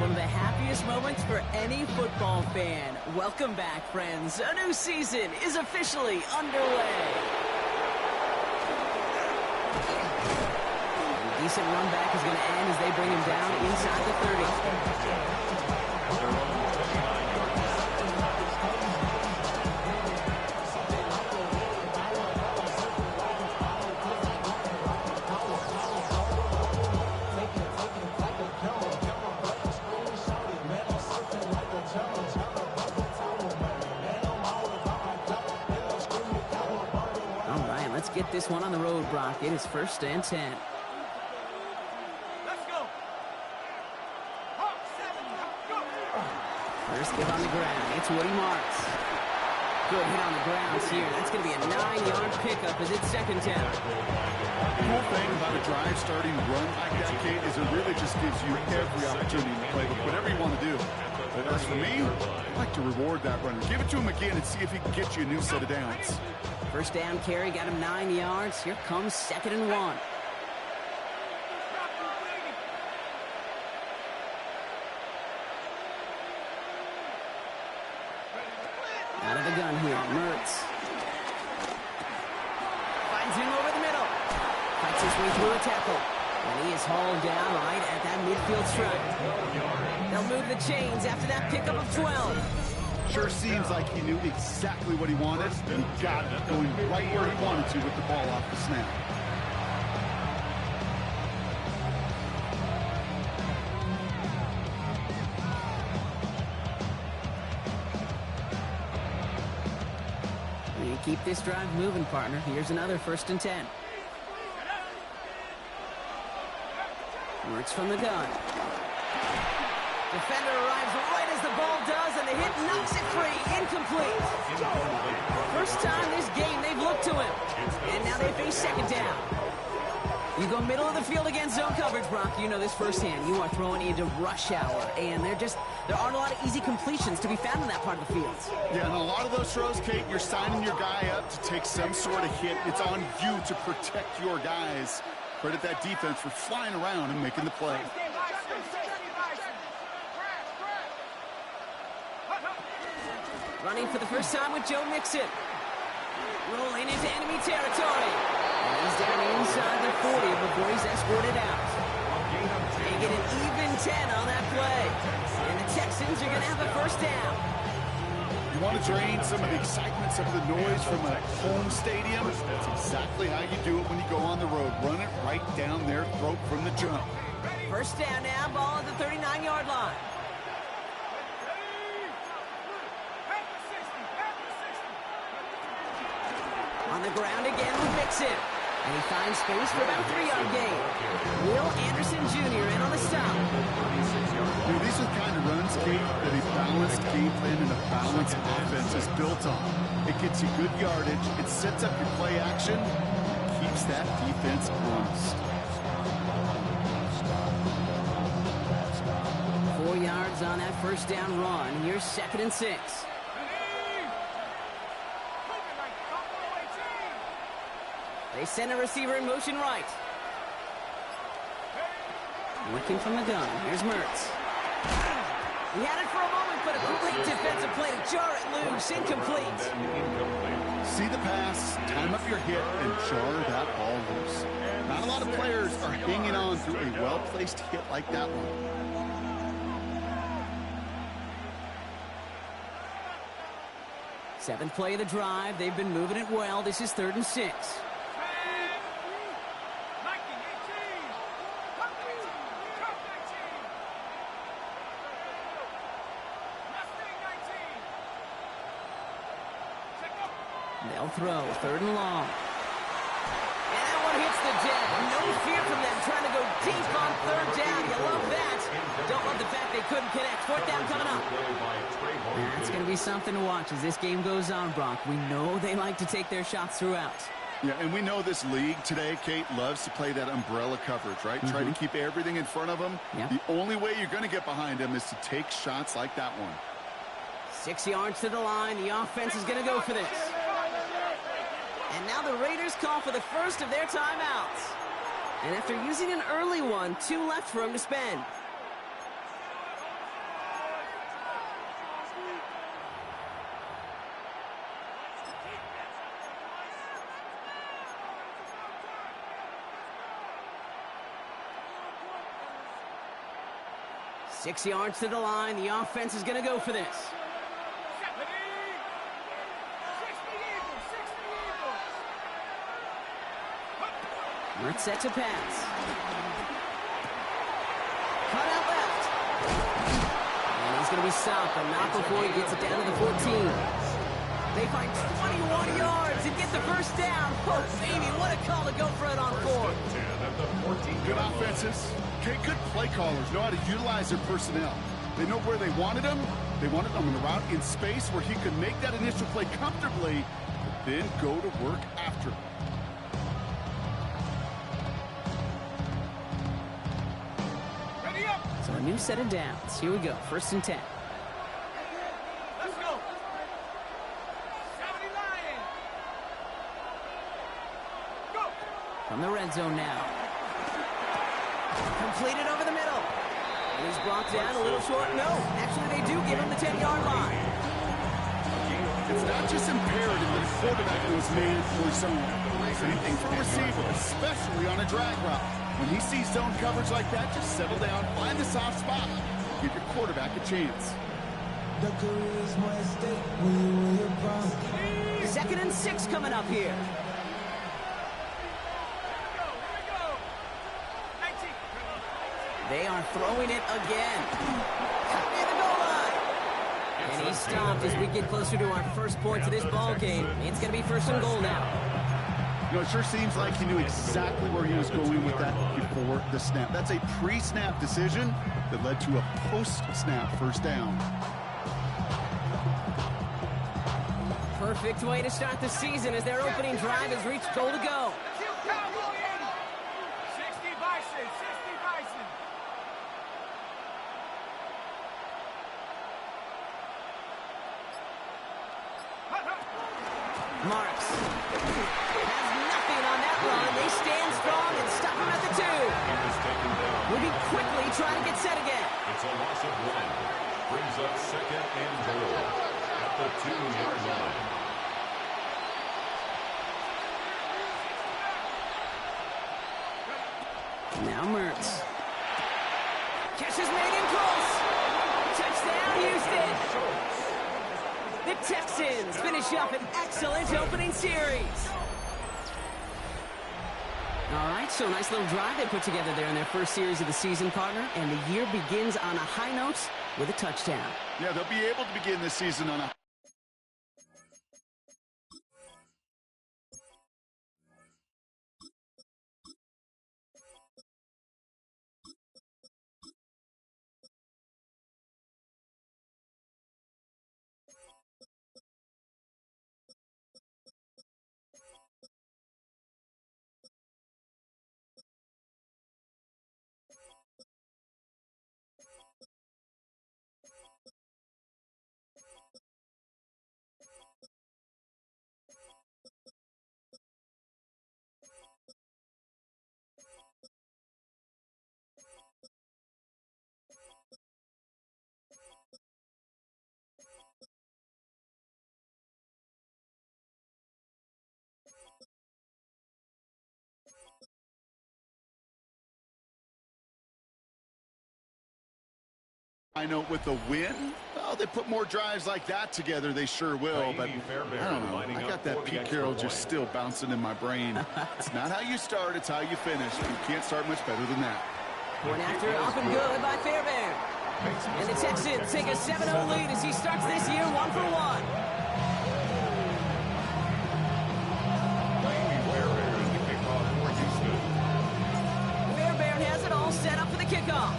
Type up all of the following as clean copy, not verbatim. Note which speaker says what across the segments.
Speaker 1: one of the happiest moments for any football fan. Welcome back, friends. A new season is officially underway. A decent run back is going to end as they bring him down inside the 30. Let's get this one on the road, Brock. It is 1st and 10.
Speaker 2: Let's go.
Speaker 1: First give on the ground. It's Woody Marks. Good hit on the grounds here. That's going to be a 9-yard pickup as it's 2nd down.
Speaker 3: The cool thing about a drive starting run like that, Kate, is it really just gives you every opportunity to play with whatever you want to do. But as for me, I'd like to reward that runner. Give it to him again and see if he can get you a new set of downs.
Speaker 1: First down carry, got him 9 yards. Here comes 2nd and 1. Out of the gun here, Mertz. Finds him over the middle. Fights his way through a tackle. And he is hauled down right at that midfield stripe. They'll move the chains after that pickup of 12.
Speaker 3: Sure seems like he knew exactly what he wanted, and he got it going right where he wanted to with the ball off the snap.
Speaker 1: You keep this drive moving, partner. Here's another 1st and 10. Works from the gun. Defender arrives right as the ball does, and the hit knocks it free. Incomplete. First time this game they've looked to him. And now they face 2nd down. You go middle of the field against zone coverage, Brock. You know this firsthand. You are throwing into rush hour, and there aren't a lot of easy completions to be found in that part of the field.
Speaker 3: Yeah, and a lot of those throws, Kate, you're signing your guy up to take some sort of hit. It's on you to protect your guys. Credit that defense for flying around and making the play.
Speaker 1: Running for the first time with Joe Mixon. Rolling into enemy territory. And he's down inside the 40 before he's escorted out. They get an even 10 on that play. And the Texans are going to have a 1st down.
Speaker 3: You want to drain some of the excitement, some of the noise from a home stadium? That's exactly how you do it when you go on the road. Run it right down their throat from the jump.
Speaker 1: 1st down now, ball at the 39-yard line. On the ground again with Mixon. And he finds space for about a 3-yard gain. Will Anderson Jr. in on the stop.
Speaker 3: Dude, these are the kind of runs, Kate, that a balanced game plan and a balanced offense is built on. It gets you good yardage, it sets up your play action, keeps that defense honest.
Speaker 1: 4 yards on that 1st down run. Here's 2nd and 6. They send a receiver in motion right. Looking from the gun. Here's Mertz. He had it for a moment, but a great defensive play to jar it loose. Incomplete.
Speaker 3: See the pass, time up your hit, and jar that ball loose. Not a lot of players are hanging on to a well-placed hit like that one.
Speaker 1: Seventh play of the drive. They've been moving it well. This is 3rd and 6. They'll throw 3rd and long. And that one hits the deck. No fear from them trying to go deep on 3rd down. You love that. Don't love the fact they couldn't connect. 4th down coming up. It's going to be something to watch as this game goes on, Brock. We know they like to take their shots throughout.
Speaker 3: Yeah, and we know this league today, Kate, loves to play that umbrella coverage, right? Try to keep everything in front of them. The only way you're going to get behind them is to take shots like that one.
Speaker 1: 6 yards to the line. The offense is going to go for this. And now the Raiders call for the first of their timeouts. And after using an early one, 2 left for him to spend. 6 yards to the line. The offense is going to go for this. Mertz set to pass. Cut out left. And he's going to be stopped, but not before he gets it down to the 14. They find 21 yards and get the first down. Oh, baby, what a call to go for it on 4.
Speaker 3: Good offenses. Okay, good play callers know how to utilize their personnel. They know where they wanted him. They wanted him on the route in space where he could make that initial play comfortably, but then go to work after.
Speaker 1: Ready up. So a new set of downs. Here we go. 1st and 10.
Speaker 2: Let's go. 70 Lions. Go.
Speaker 1: From the red zone now. Completed over the middle. And he's brought down a little short. No, actually they do give him the 10-yard line.
Speaker 3: It's not just imperative that a quarterback knows man or zone. Same thing for a receiver, especially on a drag route. When he sees zone coverage like that, just settle down, find the soft spot, give your quarterback a chance.
Speaker 1: 2nd and 6 coming up here. They are throwing it again. Cut near the goal line. And he's stopped as we get closer to our first point to this ball game. It's going to be 1st and goal now.
Speaker 3: You know, it sure seems like he knew exactly where he was going with that before the snap. That's a pre-snap decision that led to a post-snap first down.
Speaker 1: Perfect way to start the season as their opening drive has reached goal to go.
Speaker 2: 60 Bison, 60 Bison.
Speaker 1: Marks has nothing on that run. They stand strong and stop him at the 2. Moving quickly, trying to get set again.
Speaker 4: It's a loss of 1. Brings up 2nd and goal at the 2-yard line.
Speaker 1: Now Mertz. Catch is made in close. Touchdown, Houston. The Texans finish up an excellent opening series. All right, so nice little drive they put together there in their first series of the season, partner. And the year begins on a high note with a touchdown.
Speaker 3: Yeah, they'll be able to begin this season on a... I know with the win, well, they put more drives like that together, they sure will, but I don't know, I got that Pete Carroll just still bouncing in my brain. It's not how you start, it's how you finish. You can't start much better than that.
Speaker 1: Point after off and good by Fairbairn. And the Texans take a 7-0 lead as he starts this year 1 for 1. Fairbairn has it all set up for the kickoff.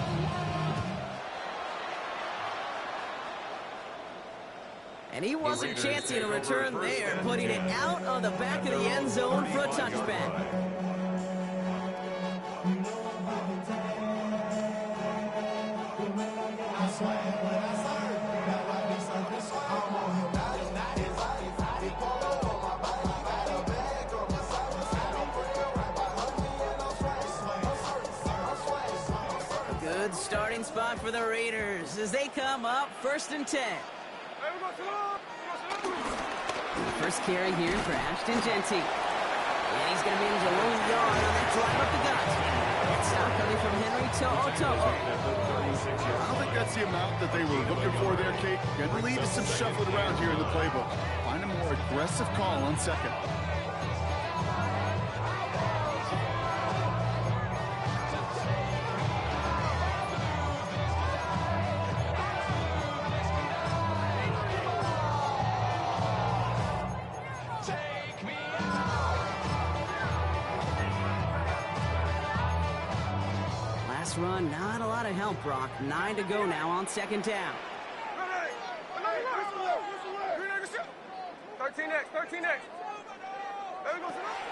Speaker 1: And he wasn't chancing a return there, putting it out on the back of the end zone for a touchback. A good starting spot for the Raiders as they come up 1st and 10. First carry here for Ashton Genty. And he's going to manage a low yard on that drive up the gut. That stop coming from Henry To'o.
Speaker 3: I don't think that's the amount that they were looking for there, Kate. Going to lead to some shuffling around here in the playbook. Find a more aggressive call on second.
Speaker 1: Last run, not a lot of help, Brock. 9 to go now on second down.
Speaker 2: 13 next.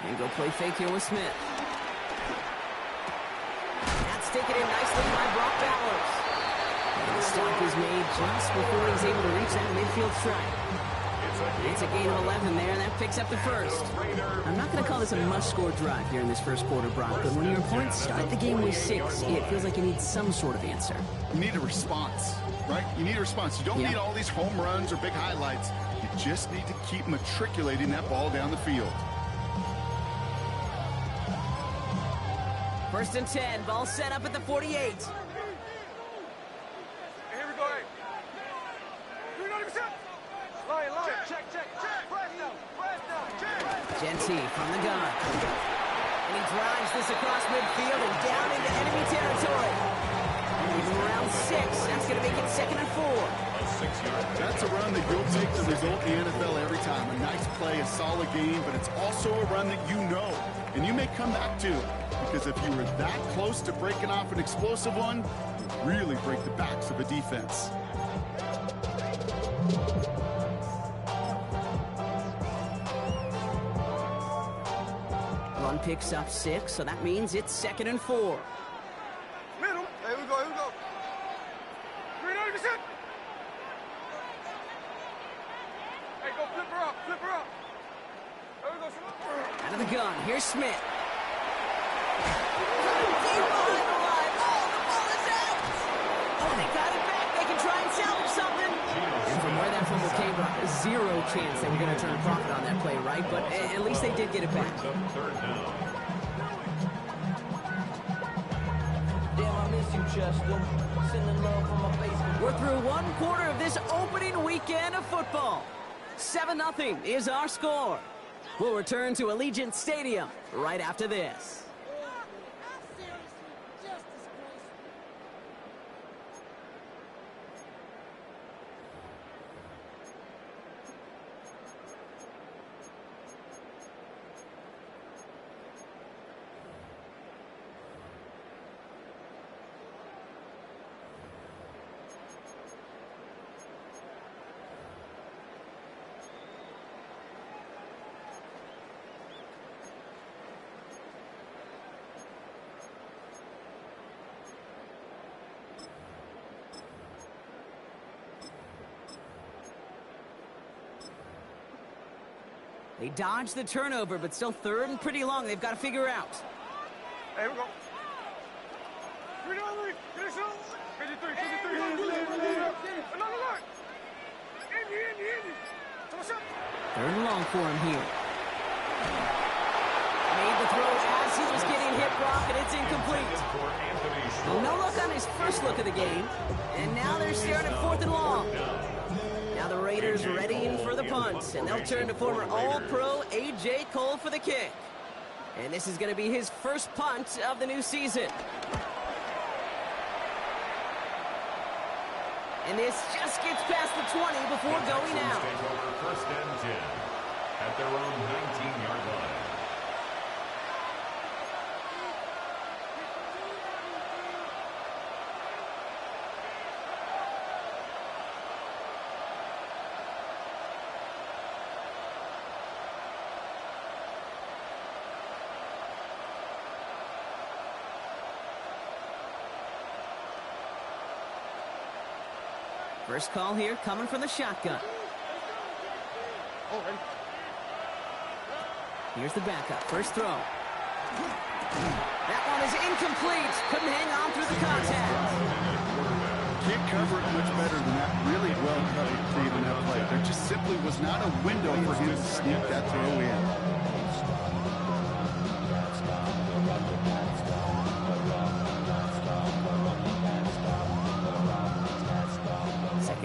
Speaker 1: And go play fake here with Smith. That's taken in nicely by Brock Bowers. And the stop is made just before he's able to reach that midfield strike. It's a gain of 11 there, and that picks up the first. I'm not going to call this a must-score drive here in this first quarter, Brock, but when your opponents start the game with 6, it feels like you need some sort of answer.
Speaker 3: You need a response, right? You need a response. You don't need all these home runs or big highlights. You just need to keep matriculating that ball down the field.
Speaker 1: First and 10, ball set up at the 48.
Speaker 2: Here we go, hey. 390%. Line. Check. Press down.
Speaker 1: Genty from the gun. And he drives this across midfield and down into enemy territory. Even around 6, that's going to make it 2nd and 4.
Speaker 3: That's a run that you'll take the result in the NFL every time. A nice play, a solid game, but it's also a run that you know, and you may come back to. Because if you were that close to breaking off an explosive one, you really break the backs of a defense.
Speaker 1: Run picks up 6, so that means it's 2nd and 4.
Speaker 2: Middle. Here we go. 390%. Hey, go flip her up. There we go, son.
Speaker 1: Out of the gun, here's Smith. They got it back. They can try and salvage something. And from where that fumble came, Brock, 0 chance they were going to turn a profit on that play, right? But at least they did get it back.
Speaker 5: Damn, I miss you, Chester. Sending love from my basement.
Speaker 1: We're through 1 quarter of this opening weekend of football. 7-0 is our score. We'll return to Allegiant Stadium right after this. They dodged the turnover, but still 3rd and pretty long. They've got to figure out.
Speaker 2: Hey, here we go. 390. Finish up. 53. Another line. Indy. What's up?
Speaker 1: 3rd and long for him here. Made the throw as he was getting hit, Brock, and it's incomplete. Well, no look on his first look of the game. And now they're staring at 4th and long. Now the Raiders readying for the punt, and they'll turn to former All-Pro A.J. Cole for the kick. And this is going to be his first punt of the new season. And this just gets past the 20 before going out.
Speaker 4: First and 10 at their own 19-yard line.
Speaker 1: First call here coming from the shotgun. Here's the backup. First throw. That one is incomplete. Couldn't hang on through the contact.
Speaker 3: Can't cover it much better than that. Really well covered Cleveland that play. There just simply was not a window for him to sneak that throw in.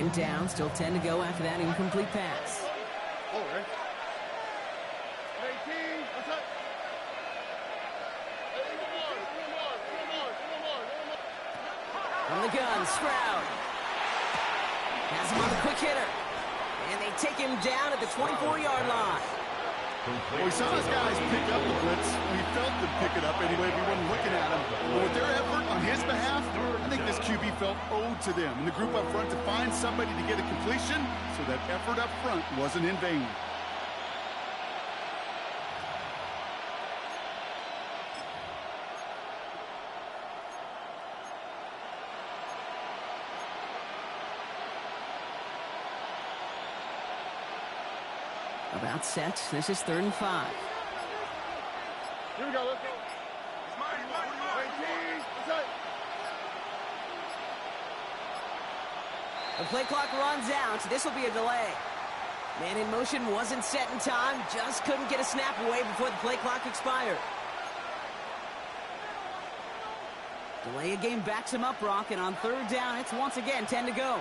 Speaker 1: Second down, still 10 to go after that incomplete pass. From the gun, Stroud. Has him on the quick hitter. And they take him down at the 24-yard line.
Speaker 3: Well, we saw his guys pick up the blitz. Well, he felt them pick it up anyway if he wasn't looking at him. But with their effort on his behalf, I think this QB felt owed to them. And the group up front to find somebody to get a completion, so that effort up front wasn't in vain.
Speaker 1: About set. This is 3rd and 5.
Speaker 2: Here we go, let's go.
Speaker 1: The play clock runs out. This will be a delay. Man in motion wasn't set in time. Just couldn't get a snap away before the play clock expired. Delay a game backs him up, Brock, and on 3rd down, it's once again 10 to go.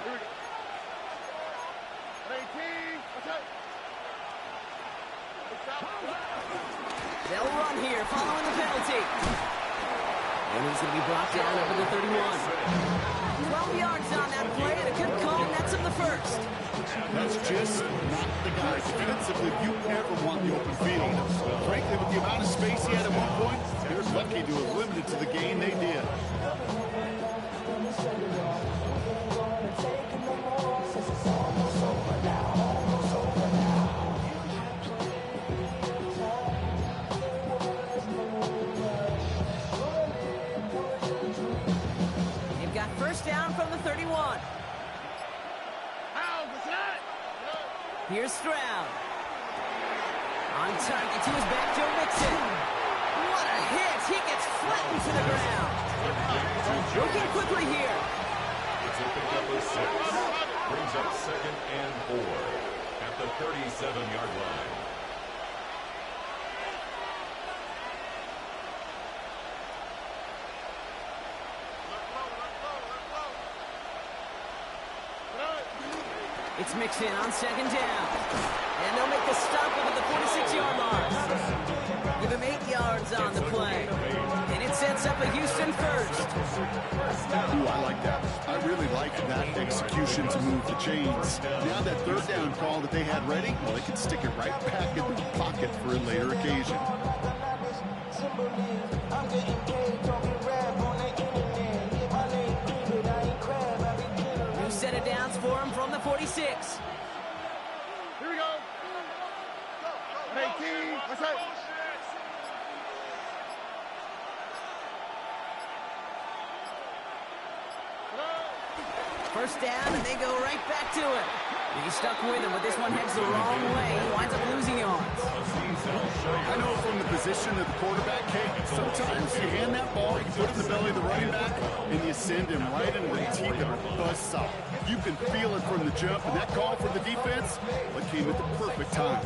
Speaker 1: They'll run here following the penalty. And he's going to be brought down over the 31. 12 yards on that play, and a good call nets him the first.
Speaker 3: That's just not the guy defensively you ever want the open field. Frankly, with the amount of space he had at one point, they're lucky to have limited to the gain they did.
Speaker 1: First down from the 31. Here's Stroud. On target to his back, Joe Mixon. What a hit! He gets flattened to the ground. Looking quickly here.
Speaker 4: It's a pickup of 6. Brings up 2nd and 4 at the 37-yard line.
Speaker 1: It's Mixon on 2nd down. And they'll make the stop at the 46-yard mark. Give him 8 yards on the play. And it sets up a Houston first.
Speaker 3: Ooh, I like that. I really like that execution to move the chains. Now that 3rd down call that they had ready, well, they can stick it right back into the pocket for a later occasion.
Speaker 1: Set of downs for him from the 46.
Speaker 2: Here we go. Hey, King. What's up?
Speaker 1: First down, and they go right back to it. He's stuck with him, but this one heads the wrong way. He winds up losing yards.
Speaker 3: I know from the position of the quarterback, Kate, sometimes you hand that ball, you put it in the belly of the running back, and you send him right into the teeth of a buzzsaw. You can feel it from the jump, and that call from the defense, well, it came at the perfect time.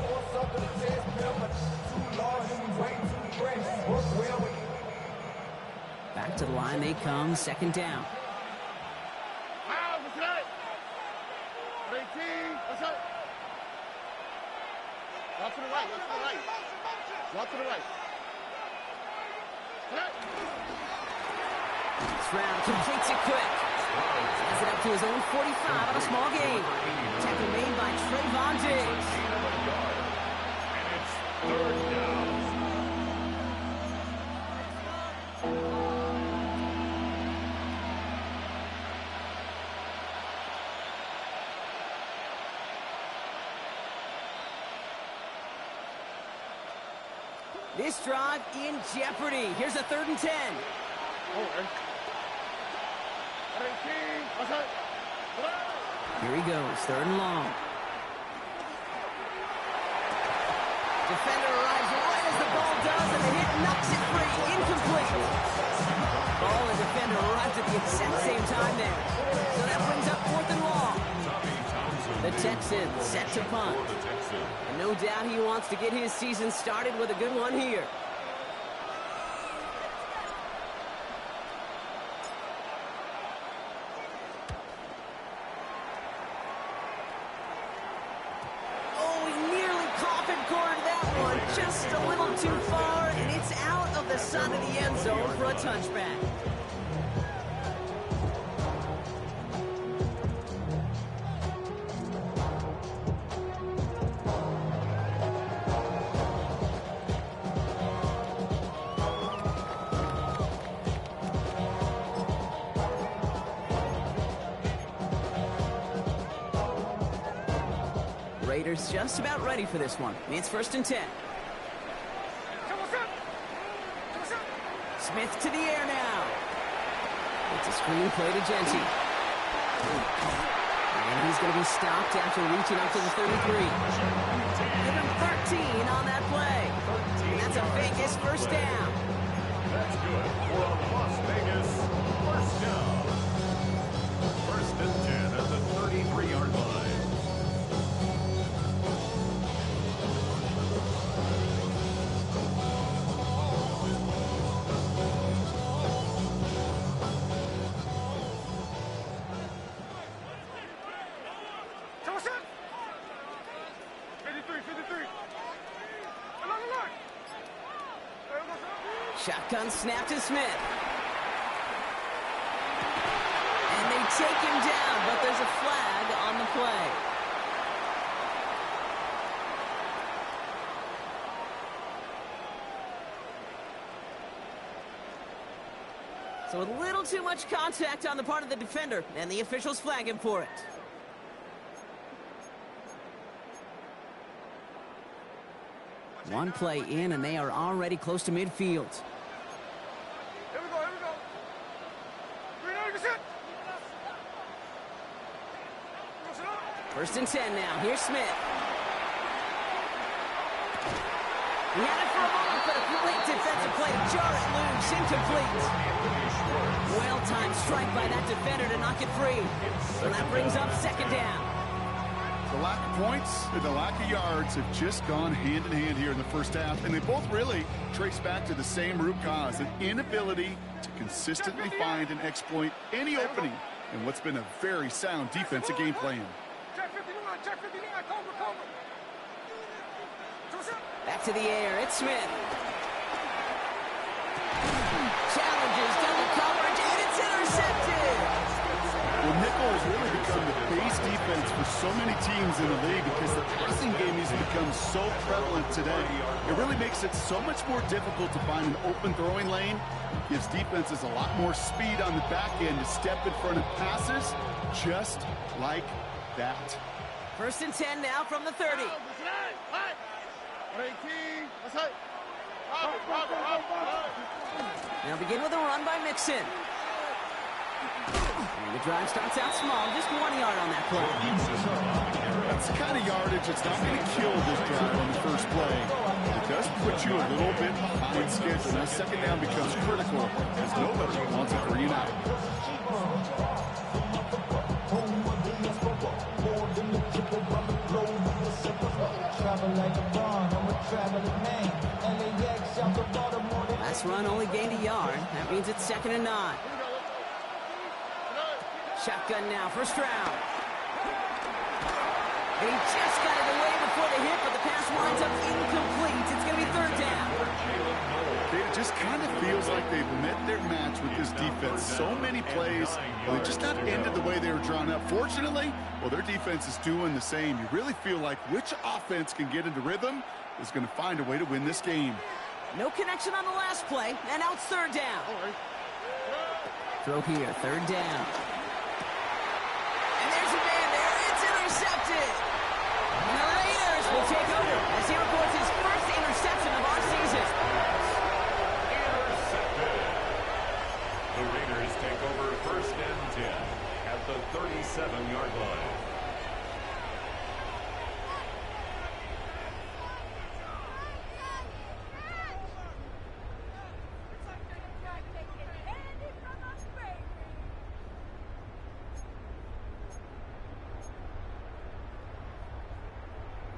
Speaker 1: Back to the line they come, 2nd down.
Speaker 2: Drop to the right, drop to the right. Drop to the right.
Speaker 1: Stroud completes it quick. Has it up to his own 45 on a small gain. Tackle made by Trayvon Diggs.
Speaker 4: And it's 3rd down.
Speaker 1: This drive in jeopardy. Here's a 3rd and 10. Here he goes, 3rd and long. Defender arrives right as the ball does, and the hit knocks it free. Incomplete. Ball and defender arrives at the exact same time there. So that brings up 4th and long. The Texans set to punt. And no doubt he wants to get his season started with a good one here. just a little too far, and it's out of the side of the end zone for a touchback. Raiders just about ready for this one. It's 1st and 10. Smith to the air now. It's a screen play to Genty. And he's going to be stopped after reaching up to the 33. Give him 13 on that play. And that's a Vegas first down.
Speaker 4: That's good for a Las Vegas first down. 1st and 10 at the 33-yard line.
Speaker 1: Shotgun snap to Smith. And they take him down, but there's a flag on the play. So a little too much contact on the part of the defender, and the officials flag him for it. One play in, and they are already close to midfield.
Speaker 2: Here we go, here we go. 300%.
Speaker 1: 1st and 10 now. Here's Smith. He had it for a moment, but a late defensive play to jar it loose. Incomplete. Well-timed strike by that defender to knock it free. So that brings up 2nd down.
Speaker 3: The lack of points and the lack of yards have just gone hand in hand here in the first half, and they both really trace back to the same root cause, an inability to consistently find and exploit any opening in what's been a very sound defensive game plan.
Speaker 2: Check 59, check 59, cover.
Speaker 1: Back to the air, it's Smith. Challenges double coverage, and it's intercepted.
Speaker 3: Well, nickel has really become the base defense for so many teams in the league because the passing game has become so prevalent today. It really makes it so much more difficult to find an open throwing lane. It gives defenses a lot more speed on the back end to step in front of passes just like that.
Speaker 1: 1st and 10 now from the 30. Now begin with a run by Mixon. And the drive starts out small, just 1 yard on that play.
Speaker 3: That's the kind of yardage that's not going to kill this drive on the first play. It does put you a little bit behind schedule. Now 2nd down becomes critical as nobody wants a 3 and out.
Speaker 1: Last run only gained a yard. That means it's 2nd and 9. Shotgun now, 1st round. And he just got it away before the hit, but the pass winds up incomplete. It's going to be 3rd down.
Speaker 3: It just kind of feels like they've met their match with this defense. So many plays, well, they just not ended the way they were drawn up. Fortunately, well, their defense is doing the same. You really feel like which offense can get into rhythm is going to find a way to win this game.
Speaker 1: No connection on the last play, and now it's 3rd down. Throw here, 3rd down. And there's a man there. It's intercepted. And the Raiders will take over as he records his first interception of our season.
Speaker 4: Intercepted. The Raiders take over 1st and 10 at the 37-yard line.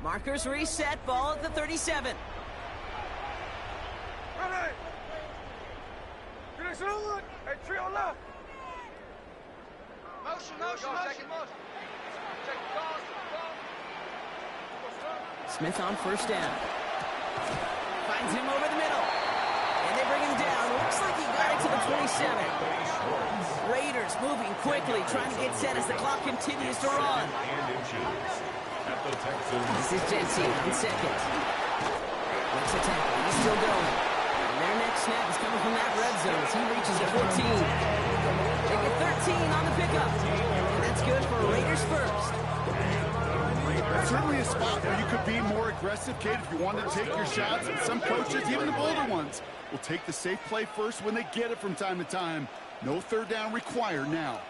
Speaker 1: Markers reset, ball at the 37.
Speaker 2: Ready. Finish on. Hey, tree on left. Motion.
Speaker 1: Smith on 1st down. Finds him over the middle. And they bring him down. Looks like he got it to the 27. Raiders moving quickly, trying to get set as the clock continues to run. This is Jensen on second. Makes a tackle. He's still going. And their next snap is coming from that red zone as he reaches the 14. They get 13 on the pickup. And that's good for Raiders first.
Speaker 3: Certainly a spot where you could be more aggressive, Kate, if you wanted to take your shots. And some coaches, even the bolder ones, will take the safe play first when they get it from time to time. No third down required now.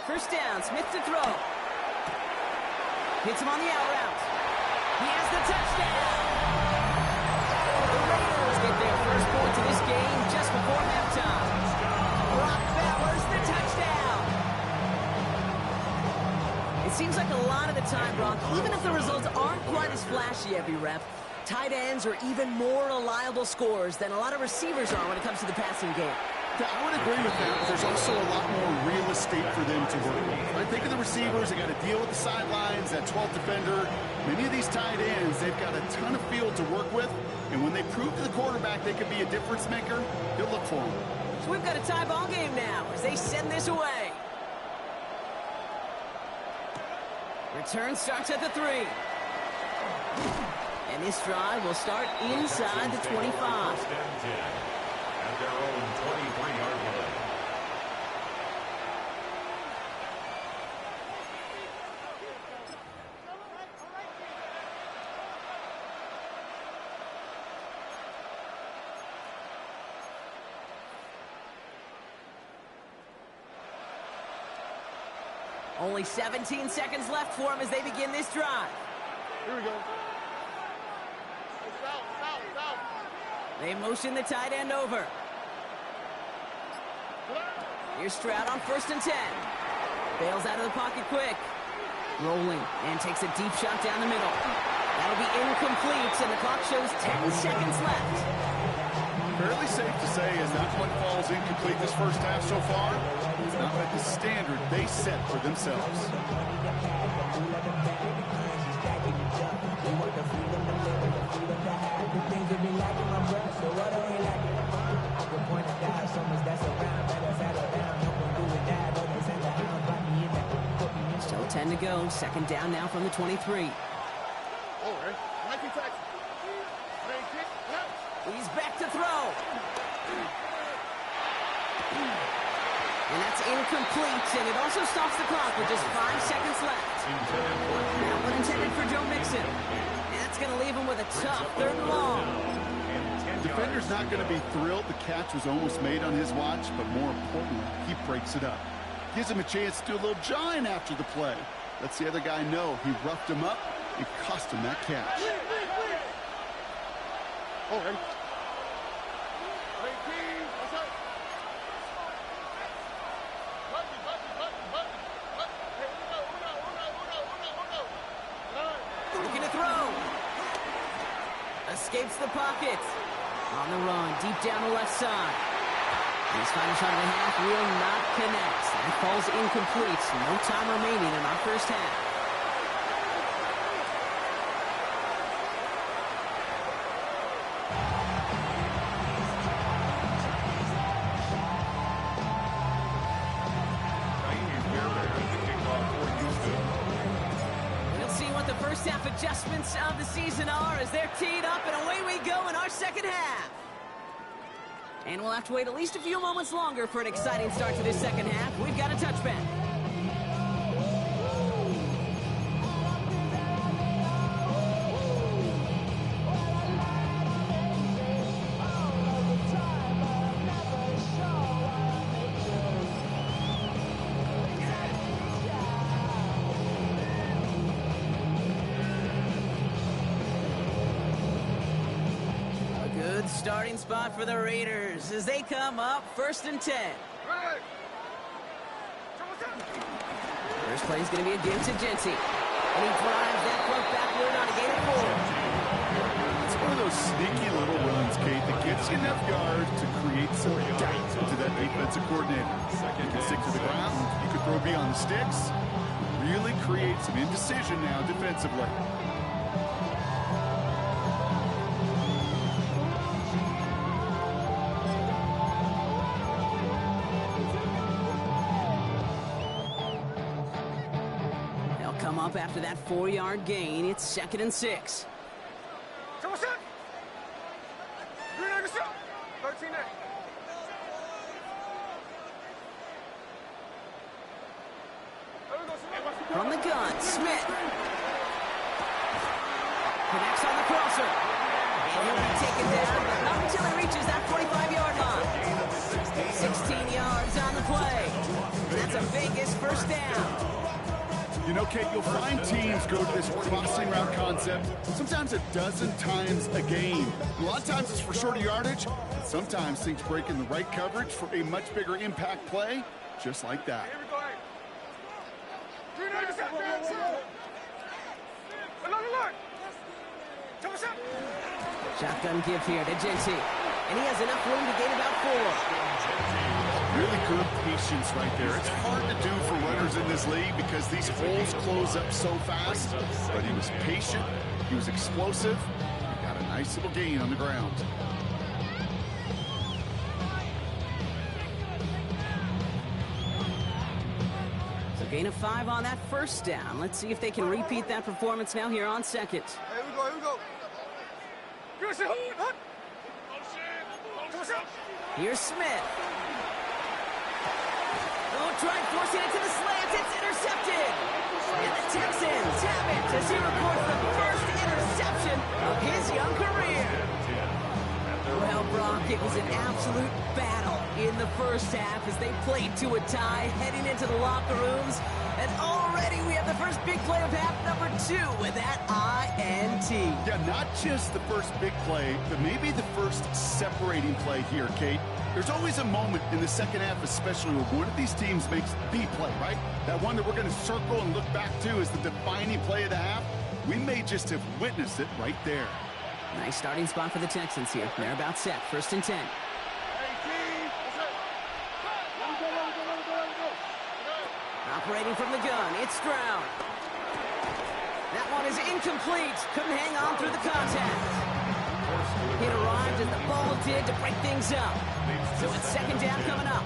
Speaker 1: First down, Smith to throw. Hits him on the out route. He has the touchdown. The Raiders get their first point to this game just before halftime. Brock Bowers the touchdown. It seems like a lot of the time, Brock, even if the results aren't quite as flashy every rep, tight ends are even more reliable scorers than a lot of receivers are when it comes to the passing game.
Speaker 3: I would agree with that, but there's also a lot more real estate for them to work with. I think of the receivers, they got to deal with the sidelines, that 12th defender. Many of these tight ends, they've got a ton of field to work with, and when they prove to the quarterback they could be a difference maker, he'll look for them.
Speaker 1: So we've got a tie ball game now as they send this away. Return starts at the 3. And this drive will start inside the 25.
Speaker 4: At their own 23-yard line.
Speaker 1: Only 17 seconds left for him as they begin this drive.
Speaker 2: Here we go.
Speaker 1: They motion the tight end over. Here's Stroud on 1st and 10. Bails out of the pocket quick. Rolling and takes a deep shot down the middle. That'll be incomplete, and the clock shows 10 seconds left.
Speaker 3: Fairly safe to say is not what falls incomplete this first half so far. It's not at the standard they set for themselves.
Speaker 1: Still 10 to go. Second down now from the 23. He's back to throw. And that's incomplete, and it also stops the clock with just 5 seconds left. That one intended for Joe Mixon. And that's going to leave him with a tough 3rd and long.
Speaker 3: Defender's not going to be thrilled the catch was almost made on his watch, but more importantly, he breaks it up. Gives him a chance to do a little jawing after the play. Lets the other guy know he roughed him up and cost him that catch.
Speaker 1: Looking to throw. Escapes the pocket. On the run, deep down the left side. His final shot of the half will not connect. That falls incomplete. No time remaining in our first half. We'll see what the first half adjustments of the season are as they're teed up, and away we go in our second half. And we'll have to wait at least a few moments longer for an exciting start to this second half. We've got a touchback. Starting spot for the Raiders as they come up 1st and 10. First play is going to be a give to Jensen. And he drives that front backward on a gain of 4.
Speaker 3: It's one of those sneaky little runs, Kate, that gets you enough yards to create some doubt to that defensive coordinator. You can stick to the ground, you can throw beyond the sticks, really create some indecision now defensively.
Speaker 1: They'll come up after that 4-yard gain. It's 2nd and 6.
Speaker 2: 13
Speaker 1: From the gun, Smith. Connects on the crosser. And he'll be taken down, but not until he reaches that 45-yard line. 16 yards on the play. And that's a Vegas first down.
Speaker 3: You know, Kate, you'll find teams go to this crossing route concept sometimes a dozen times a game. A lot of times it's for shorter yardage. Sometimes things break in the right coverage for a much bigger impact play, just like that.
Speaker 2: Here we go.
Speaker 1: Shotgun give here to Genty. And he has enough room to gain about 4.
Speaker 3: Really good patience right there. It's hard to do for runners in this league because these holes close up so fast. But he was patient. He was explosive. He got a nice little gain on the ground.
Speaker 1: So gain of 5 on that first down. Let's see if they can repeat that performance now here on 2nd.
Speaker 2: Here we go, here we go.
Speaker 1: Here's Smith. Oh, trying forcing it to the slants. It's intercepted. And the Texans have it as he records the first interception of his young career. Well, Brock, it was an absolute battle in the first half as they played to a tie heading into the locker rooms. And already we have the first big play of half number 2 with that INT.
Speaker 3: Yeah, not just the first big play, but maybe the first separating play here, Kate. There's always a moment in the second half, especially when one of these teams makes the play, right? That one that we're going to circle and look back to as the defining play of the half. We may just have witnessed it right there.
Speaker 1: Nice starting spot for the Texans here. They're about set. 1st and 10. Operating from the gun, it's Stroud. That one is incomplete. Couldn't hang on through the contact. It arrived as the ball did to break things up. So it's 2nd down coming up.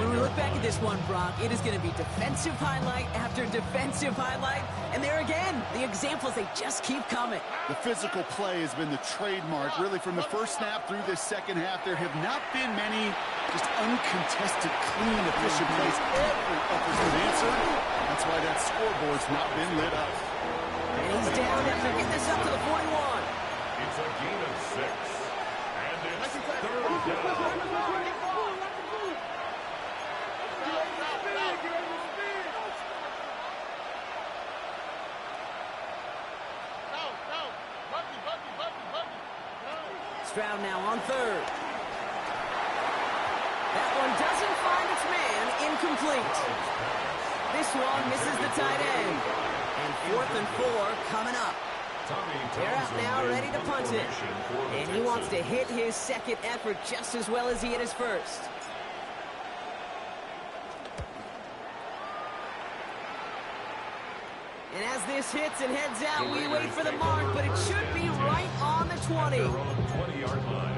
Speaker 1: When we look back at this one, Brock, it is going to be defensive highlight after defensive highlight. And there again, the examples, they just keep coming.
Speaker 3: The physical play has been the trademark, really, from the first snap through this second half. There have not been many just uncontested, clean, efficient plays. Every effort's been answered. That's why that scoreboard's not been lit up.
Speaker 1: And he's down after getting this up to the 41.
Speaker 4: It's a gain of 6. And it's 3rd down.
Speaker 1: Stroud now on 3rd. That one doesn't find its man. Incomplete. This one misses the tight end. And 4th and 4 coming up. They're out now ready to punt it. And he wants to hit his second effort just as well as he hit his first. And as this hits and heads out, we wait for the mark, but it should be right on the 20.
Speaker 4: They're on the 20-yard line.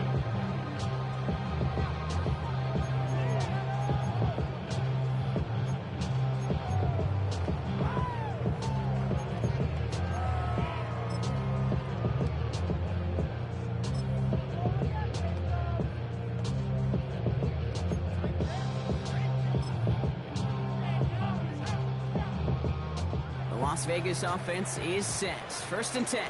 Speaker 1: Las Vegas offense is set. 1st and 10.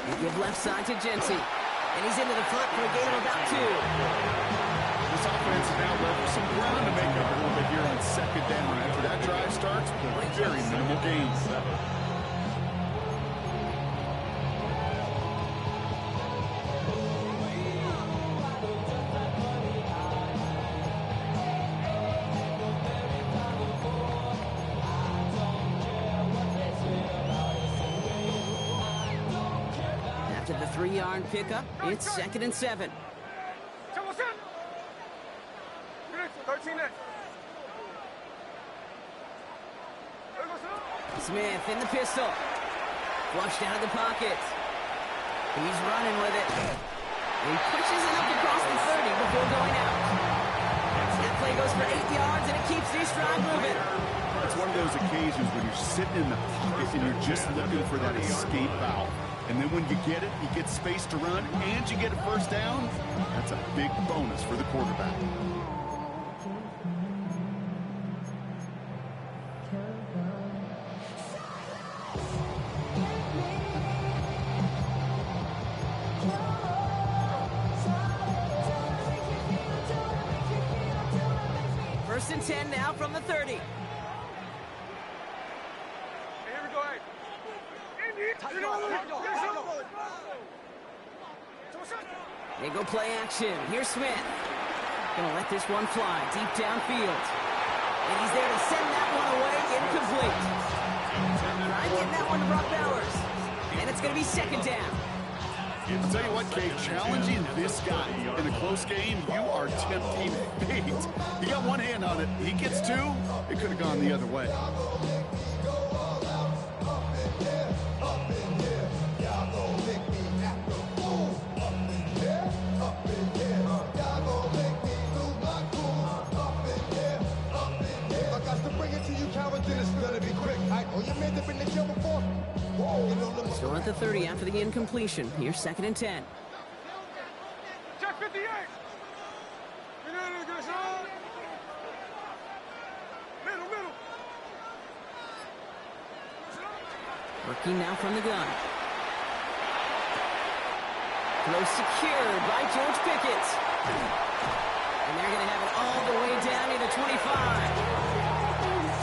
Speaker 1: They give left side to Genty. And he's into the front for a gain of about 2.
Speaker 3: This offense has now left some ground to make up a little bit here on 2nd down. After that drive starts with a very minimal gains.
Speaker 1: 3-yard pickup. It's 2nd and 7.
Speaker 2: 13 next.
Speaker 1: Smith in the pistol. Flushed out of the pocket. He's running with it. He pushes it up across the 30 before going out. That play goes for 8 yards, and it keeps this drive moving.
Speaker 3: It's one of those occasions when you're sitting in the pocket and you're just looking for that escape valve. And then when you get it, you get space to run, and you get a first down. That's a big bonus for the quarterback.
Speaker 1: First and 10 now from the 30.
Speaker 2: Here we go, hey.
Speaker 1: They go play action. Here's Smith. Gonna let this one fly deep downfield. And he's there to send that one away. Incomplete. Trying getting that one to Brock Bowers. And it's gonna be 2nd down.
Speaker 3: I'll tell you what, Kate, challenging this guy in a close game, you are tempting fate. He got one hand on it. He gets two. It could have gone the other way.
Speaker 1: Still at the 30 after the incompletion. Here's 2nd and 10.
Speaker 2: Check 58. Middle.
Speaker 1: Working now from the gun. Throw secured by George Pickett. And they're going to have it all the way down to the 25.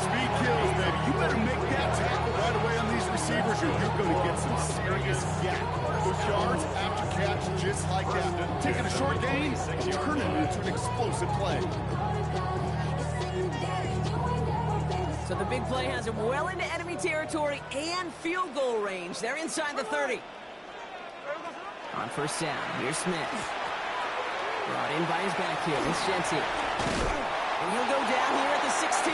Speaker 3: Speed kills, baby. You better make that tackle right away on these receivers, or you're going to get some serious yak. Those yards after catch just like that. Taking a short gain and turning it into an explosive play.
Speaker 1: So the big play has him well into enemy territory and field goal range. They're inside the 30. On first down, here's Smith. Brought in by his back here. It's Genty. And he'll go down here at the 16.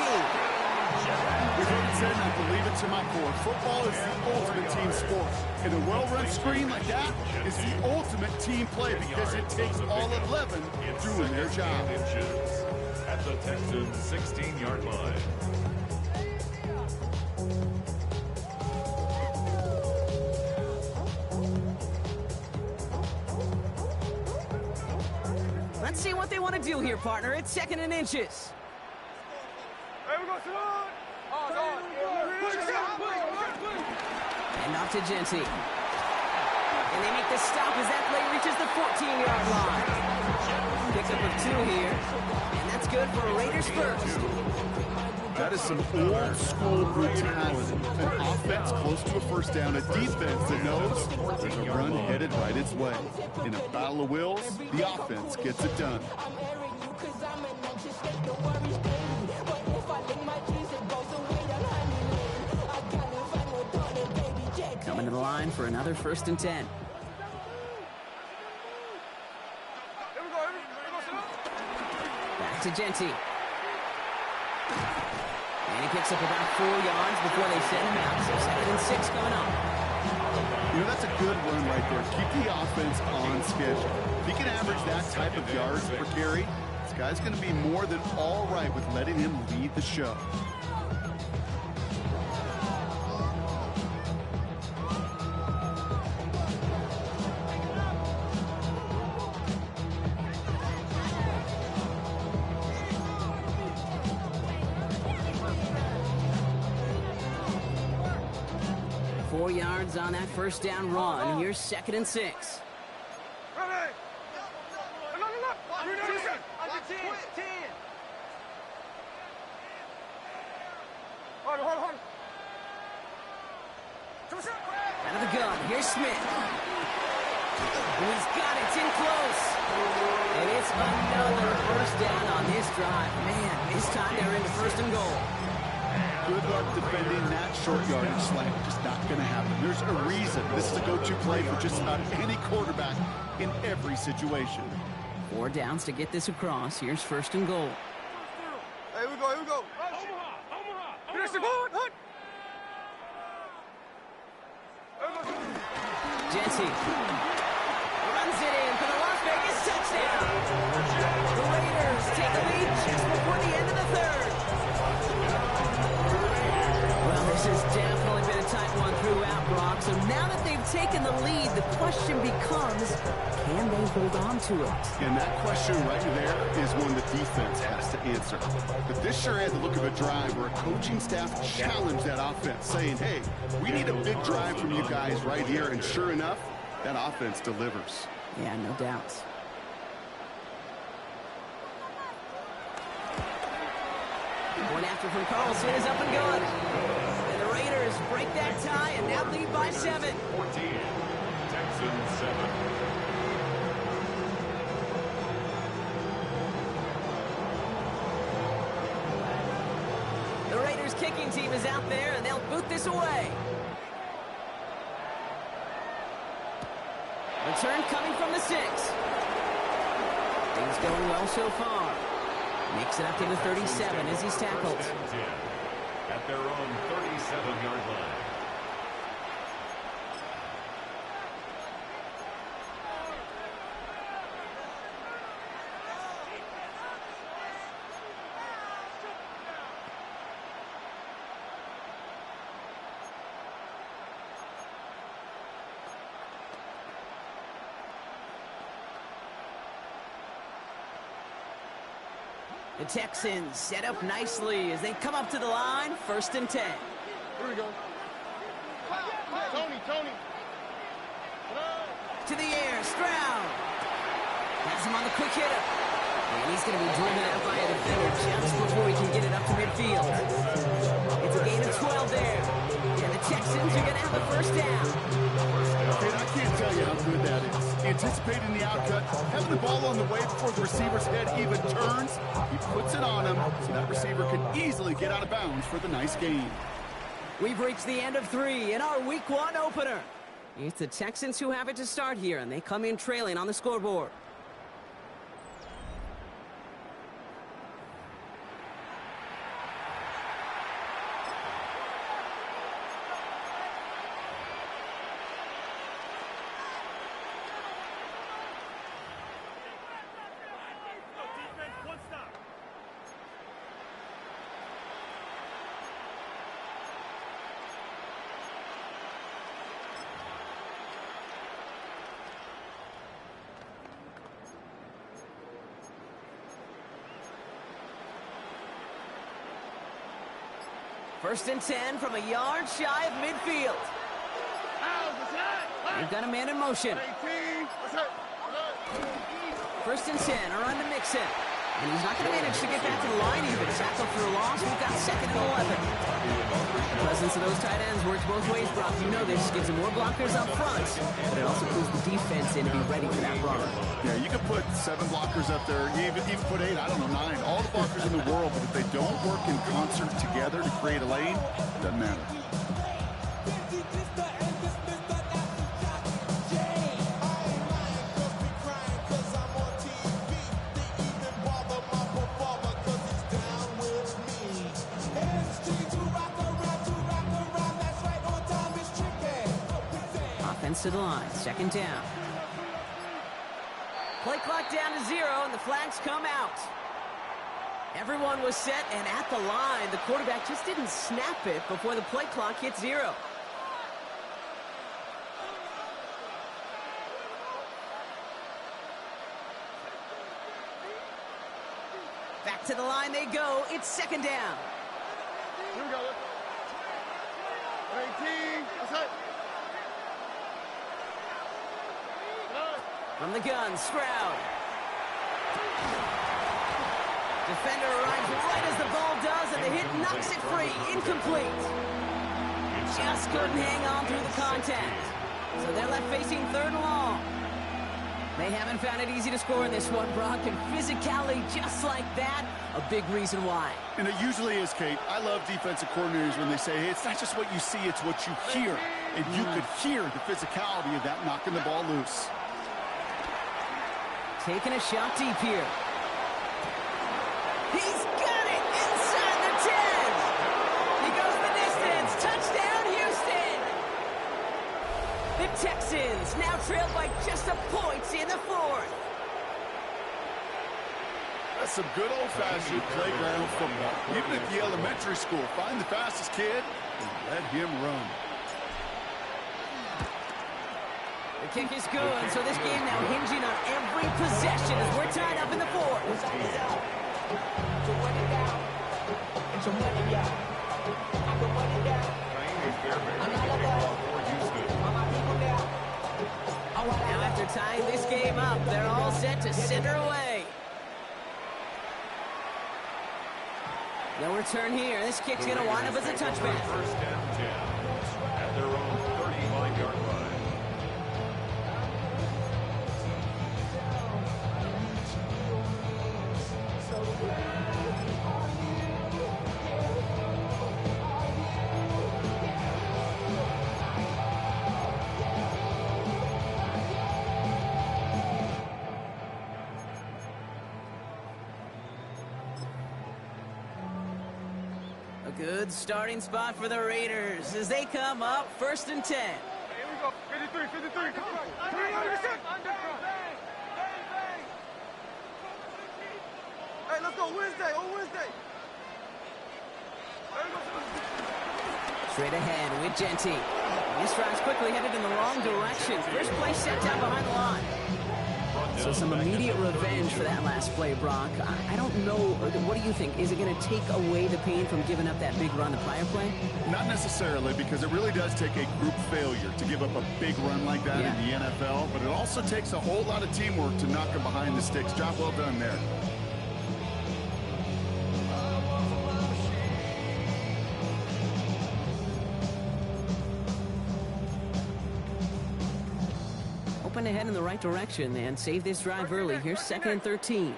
Speaker 3: We've heard it said, and I believe it to my core. Football is the ultimate team sport. And a well-run screen like that is the ultimate team play because it takes all 11 doing their job.
Speaker 4: At the Texans' 16-yard line.
Speaker 1: Let's see what they want to do here, partner. It's 2nd and inches.
Speaker 2: Hey, we go, Salon.
Speaker 1: And off to Genty. And they make the stop as that play reaches the 14-yard line. Pickup of 2 here. And that's good for Raiders first.
Speaker 3: That is some old-school brutality. An offense close to a first down, a defense that knows there's a run headed right its way. In a battle of wills, the offense gets it done.
Speaker 1: Coming to the line for another 1st and 10. Back to Genty. And he picks up about 4 yards before they send him out. So 2nd and 6 coming up.
Speaker 3: You know, that's a good run right there. Keep the offense on schedule. If he can average that type of yards per carry, this guy's going to be more than all right with letting him lead the show.
Speaker 1: Yards on that first down run. Here's 2nd and 6.
Speaker 2: Ready? No. Under 10. Hold on.
Speaker 1: Out of the gun. Here's Smith. And he's got it. It's in close. And it's another first down on this drive. Man, this time they're into 1st and goal.
Speaker 3: Good luck defending that short yardage slant. Just not going to happen. There's a reason this is a go-to play for just about any quarterback in every situation.
Speaker 1: 4 downs to get this across. Here's 1st and goal.
Speaker 2: Here we go, here we go. Finish the goal, hut.
Speaker 1: Jesse runs it in for the Las Vegas touchdown. The Raiders take the lead just before the end of the 3rd. Well, this has definitely been a tight one throughout, Brock. So now that they've taken the lead, the question becomes, can they hold on to it?
Speaker 3: And that question right there is one the defense has to answer. But this sure had the look of a drive where a coaching staff challenged that offense, saying, hey, we need a big drive from you guys right here. And sure enough, that offense delivers.
Speaker 1: Yeah, no doubt. One after from Carlson is up and good. And the Raiders break that tie and now lead by 7.
Speaker 4: 14, Texans 7.
Speaker 1: The Raiders kicking team is out there and they'll boot this away. Return coming from the 6. Things going well so far. Makes it up to the 37 as he's tackled.
Speaker 4: At their own 37-yard line.
Speaker 1: The Texans set up nicely as they come up to the line, 1st and 10.
Speaker 2: Here we go. Tony.
Speaker 1: To the air, Stroud. Has him on the quick hitter. And he's going to be driven out by a defender just before he can get it up to midfield. It's a gain of 12 there. And the Texans are going to have the 1st down.
Speaker 3: And I can't tell you how good that is. Anticipating the outcut, having the ball on the way before the receiver's head even turns. He puts it on him so that receiver can easily get out of bounds for the nice gain.
Speaker 1: We've reached the end of 3 in our Week 1 opener. It's the Texans who have it to start here, and they come in trailing on the scoreboard. First and 10 from a yard shy of midfield. They've got a man in motion. First and 10 around to Mixon. And he's not going to manage to get back to the line even. Tackle for a loss. We've got 2nd and 11. The presence of those tight ends works both ways, Brock. You know this. Gives them more blockers up front. But it also pulls the defense in to be ready for that run.
Speaker 3: Yeah, you can put 7 blockers up there. Even put 8, I don't know, 9. All the blockers in the world. But if they don't work in concert together to create a lane, it doesn't matter.
Speaker 1: To the line, 2nd down. Play clock down to 0, and the flags come out. Everyone was set, and at the line, the quarterback just didn't snap it before the play clock hit 0. Back to the line they go. It's 2nd down.
Speaker 2: Here we go. 18. That's it.
Speaker 1: From the gun, Stroud. Defender arrives right as the ball does, and the hit knocks it free. Incomplete. Just couldn't hang on through the contact. So they're left facing 3rd and long. They haven't found it easy to score in this one, Brock, and physicality just like that, a big reason why.
Speaker 3: And it usually is, Kate. I love defensive coordinators when they say, hey, it's not just what you see, it's what you hear. And you could hear the physicality of that knocking the ball loose.
Speaker 1: Taking a shot deep here. He's got it inside the 10. He goes the distance. Touchdown, Houston. The Texans now trail by just a point in the fourth.
Speaker 3: That's some good old-fashioned playground football. Even at the elementary school, find the fastest kid and let him run.
Speaker 1: The kick is good, so this game now hinging on every possession as we're tied up in the fourth. Now after tying this game up, they're all set to send her away. No return here. This kick's going to wind up as a touchback.
Speaker 4: First and 10 at their own 35-yard line.
Speaker 1: A good starting spot for the Raiders as they come up 1st and 10.
Speaker 2: Here we go. 53. Come on. 300%. Hey, let's go Wednesday. On Wednesday. There we go.
Speaker 1: Straight ahead with Genty. This drive's quickly headed in the wrong direction. First play set down behind the line. So some immediate revenge for that last play, Brock. I don't know. What do you think? Is it going to take away the pain from giving up that big run the prior play?
Speaker 3: Not necessarily, because it really does take a group failure to give up a big run like that in the NFL, but it also takes a whole lot of teamwork to knock them behind the sticks. Job well done there.
Speaker 1: Open to head in the right direction and save this drive early. Here's 2nd and 13.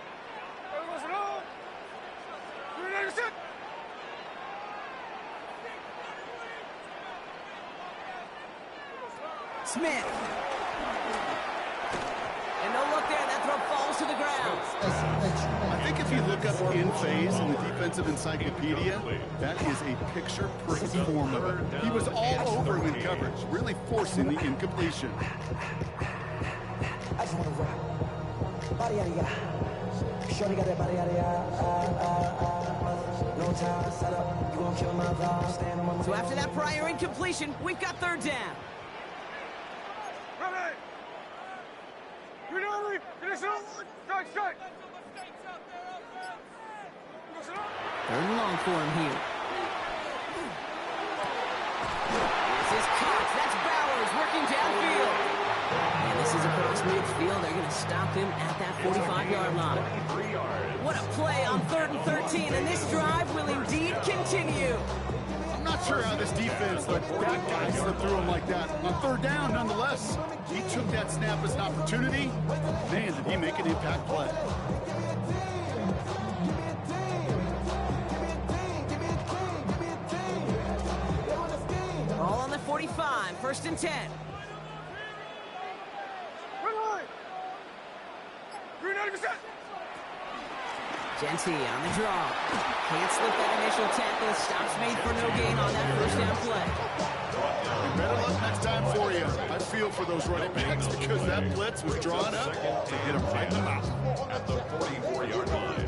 Speaker 1: Smith. And no look there. That throw falls to the ground.
Speaker 3: I think if you look up in phase in the defensive encyclopedia, that is a picture-perfect form of it. He was all over him in coverage, really forcing the incompletion.
Speaker 6: I just want to rap. Body out of ya. Shorty got that body out of ya. No time, set up. You won't kill my vibe. Stand on my
Speaker 1: So after that prior incompletion, we've got 3rd down.
Speaker 2: Ready. You know me. Finish it up. Strike.
Speaker 1: 3rd and long for him here. This is Cox. That's Bowers working downfield. And this is across midfield. They're going to stop him at that 45-yard line. What a play on 3rd and 13, and this drive will indeed continue.
Speaker 3: I'm not sure how this defense let that guy slip through him like that. On 3rd down, nonetheless, he took that snap as an opportunity. Man, did he make an impact play.
Speaker 1: All on the 45, 1st and 10. Genty on the draw. Can't slip that initial tackle. Stops made for no gain on that 1st down play.
Speaker 3: Better luck next time for you. I feel for those running backs because that blitz was drawn up to hit him right in the mouth.
Speaker 4: At the 44-yard line.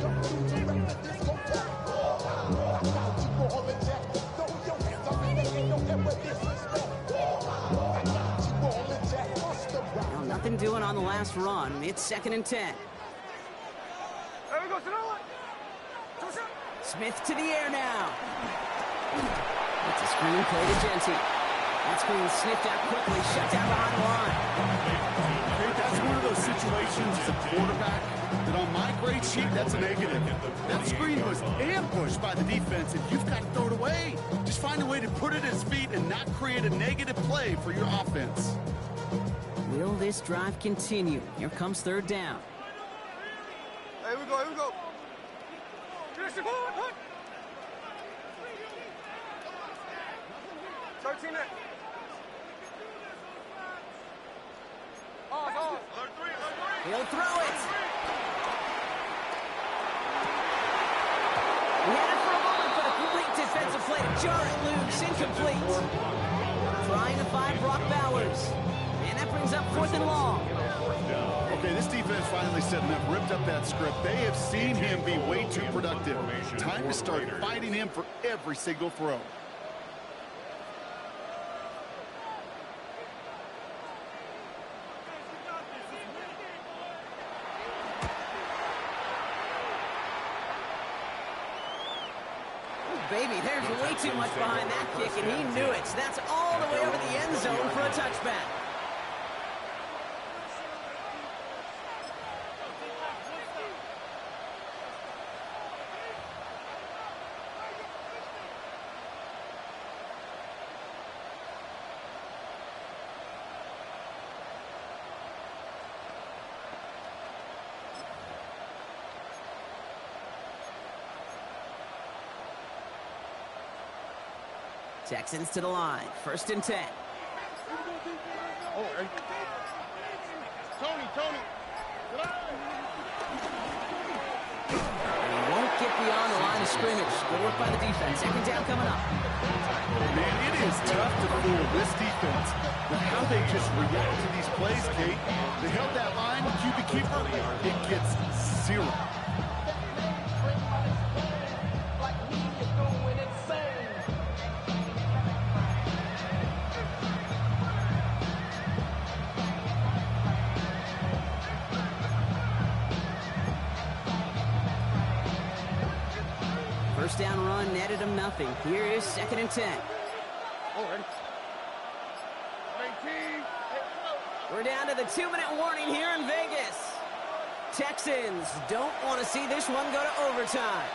Speaker 1: Well, nothing doing on the last run. It's 2nd and 10.
Speaker 2: There we go.
Speaker 1: Smith to the air now. It's a screen play to Genty. That screen sniffed out quickly, shut down behind the line.
Speaker 3: Okay, that's one of those situations as a quarterback that on my grade sheet, that's a negative. That screen was ambushed by the defense, and you've got to throw it away. Just find a way to put it at his feet and not create a negative play for your offense.
Speaker 1: Will this drive continue? Here comes third down.
Speaker 2: Hey, here we go, here we go. Finish it. 13 it.
Speaker 1: He'll throw it. He had it for a moment, but a complete defensive play to jar it loose. Incomplete. Trying to find Brock Bowers. And that brings up 4th and long.
Speaker 3: Okay, this defense finally setting up, ripped up that script. They have seen him be way too productive. Time to start fighting him for every single throw.
Speaker 1: Baby, there's way too much behind that kick, and he knew it. That's all the way over the end zone for a touchback. Texans to the line. 1st and 10.
Speaker 2: Oh, hey. Tony.
Speaker 1: And he won't get beyond the line of scrimmage. Good work by the defense. 2nd down coming up.
Speaker 3: Man, it is tough to fool this defense. But how they just react to these plays, Kate. They held that line, QB keeper, it gets 0.
Speaker 1: First down run netted him nothing. Here is 2nd and 10. We're down to the 2-minute warning here in Vegas. Texans don't want to see this one go to overtime.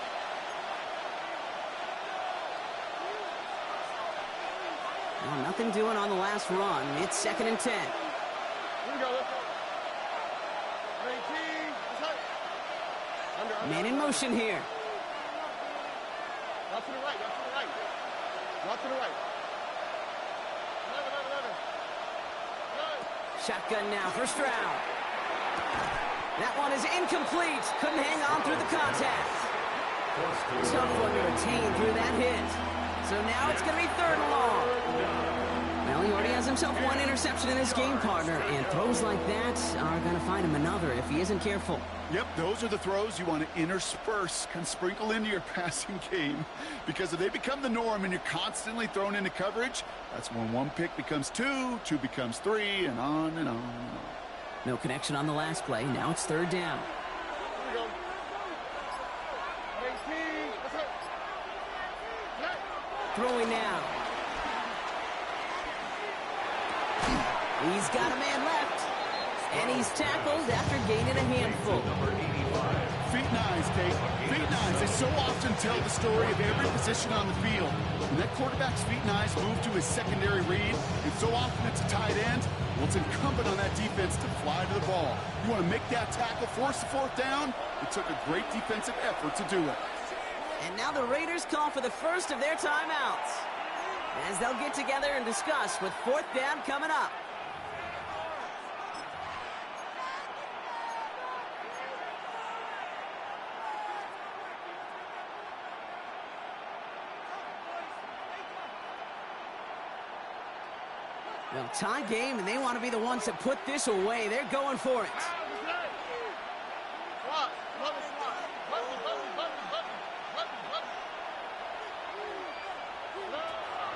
Speaker 1: Well, nothing doing on the last run. It's 2nd and 10.
Speaker 2: Here we go.
Speaker 1: Man in motion here.
Speaker 2: Not to the right. Not to the right. 11.
Speaker 1: Shotgun now, 1st round. That one is incomplete. Couldn't hang on through the contact. Tough one to retain through that hit. So now it's going to be 3rd and long. Well, he already has himself 1 interception in his game, partner, and throws like that are going to find him another if he isn't careful.
Speaker 3: Yep, those are the throws you want to intersperse and sprinkle into your passing game. Because if they become the norm and you're constantly thrown into coverage, that's when 1 pick becomes 2, 2 becomes 3, and on and on and on.
Speaker 1: No connection on the last play. Now it's 3rd down.
Speaker 2: Here we go. 18.
Speaker 1: Throwing now. He's got a man left. And he's tackled after gaining a handful.
Speaker 3: Feet nines, Kate. Feet nines. They so often tell the story of every position on the field. When that quarterback's feet nines move to his secondary read, and so often it's a tight end, well, it's incumbent on that defense to fly to the ball. You want to make that tackle, force the 4th down? It took a great defensive effort to do it.
Speaker 1: And now the Raiders call for the first of their timeouts, as they'll get together and discuss with 4th down coming up. Well, tie game, and they want to be the ones that put this away. They're going for it.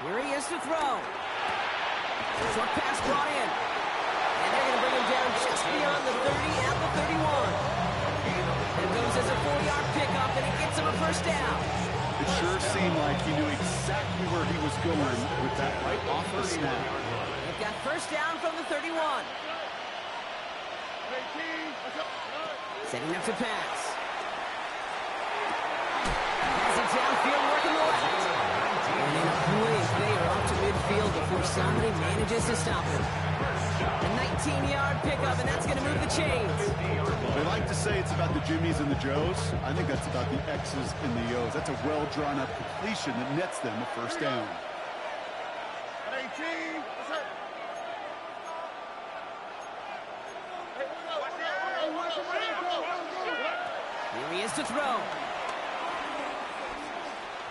Speaker 1: Here he is to throw. Short pass brought in. And they're going to bring him down just beyond the 30 at the 31. There goes as a 4-yard pickup, and it gets him a 1st down.
Speaker 3: It sure seemed like he knew exactly where he was going with that right off the snap.
Speaker 1: They've got 1st down from the 31. Setting up to pass. Pass it downfield, working the left. And in a blink, they are up to midfield. field before somebody manages to stop him. A 19-yard pickup, and that's going to move the chains.
Speaker 3: They like to say it's about the Jimmies and the Joes. I think that's about the X's and the O's. That's a well-drawn-up completion that nets them a first down.
Speaker 2: 18. What's up?
Speaker 1: Here he is to throw.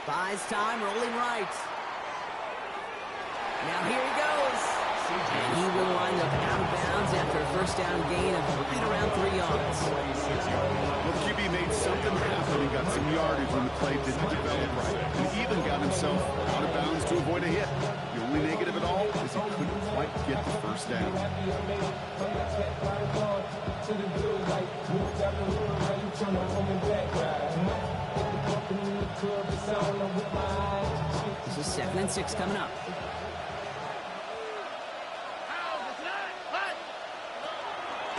Speaker 1: Buys time, rolling right. Now here he goes. And he will wind up out of bounds after a first down gain of right around 3 yards.
Speaker 3: Well, the QB made something happen and got some yardage when the play didn't develop right. And even got himself out of bounds to avoid a hit. The only negative at all is he couldn't quite get the first down.
Speaker 1: This is 2nd and 6 coming up.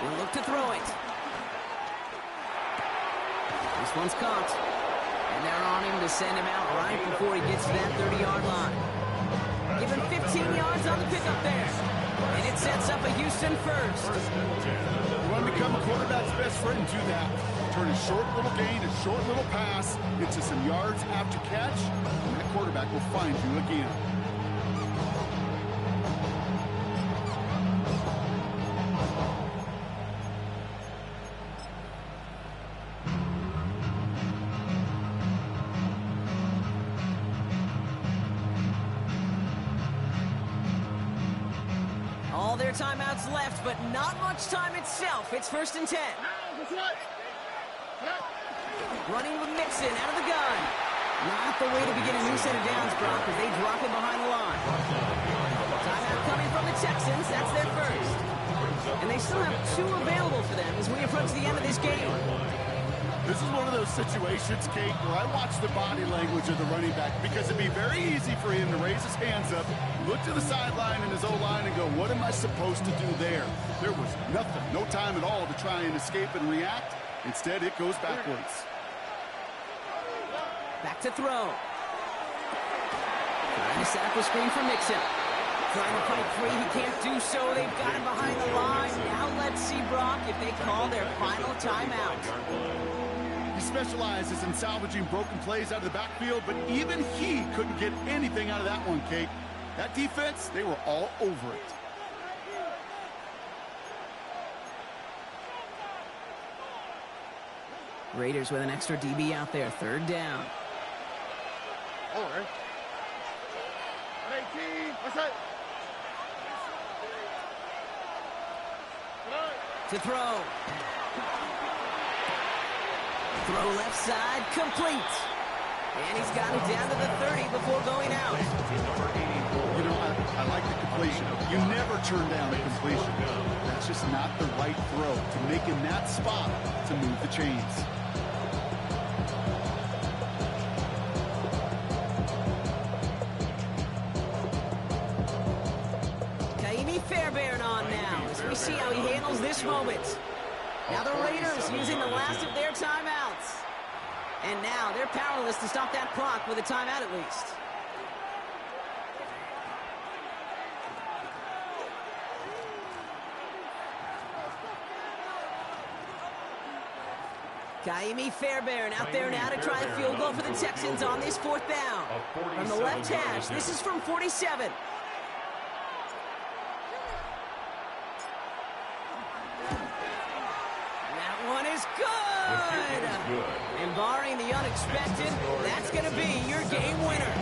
Speaker 1: We'll look to throw it. This one's caught. And they're on him to send him out right before he gets to that 30-yard line. Give him 15 yards on the pickup there. And it sets up a Houston first.
Speaker 3: You want to become a quarterback's best friend, do that. Turn a short little gain, a short little pass into some yards after catch, and that quarterback will find you again.
Speaker 1: All their timeouts left, but not much time itself. It's 1st and 10. Running with Mixon out of the gun. Not the way to begin a new set of downs, Brock, as they drop him behind the line. Timeout coming from the Texans. That's their first. And they still have 2 available for them as we approach the end of this game.
Speaker 3: This is one of those situations, Kate, where I watch the body language of the running back because it'd be very easy for him to raise his hands up, look to the sideline and his O-line and go, what am I supposed to do there? There was nothing, no time at all to try and escape and react. Instead, it goes backwards.
Speaker 1: Back to throw. Trying to set up a screen for Mixon. Trying to fight free. He can't do so. They've got him behind the line. Now let's see, Brock, if they call their final timeout.
Speaker 3: He specializes in salvaging broken plays out of the backfield, but even he couldn't get anything out of that one, Kate. That defense, they were all over it.
Speaker 1: Raiders with an extra DB out there. 3rd down.
Speaker 2: All right. 18. What's that?
Speaker 1: To throw. Throw left side, complete. And he's got it down to the 30 before going out.
Speaker 3: You know, I like the completion. You never turn down a completion. That's just not the right throw to make in that spot to move the chains.
Speaker 1: Fairbairn on now as we see how he handles this moment. Now the Raiders using the last of their timeouts. And now they're powerless to stop that clock with a timeout at least. Kaimi Fairbairn out there now to try a field goal for the Texans on this 4th down. From the left hash, this is from 47. Good! And barring the unexpected, that's going to be your game winner.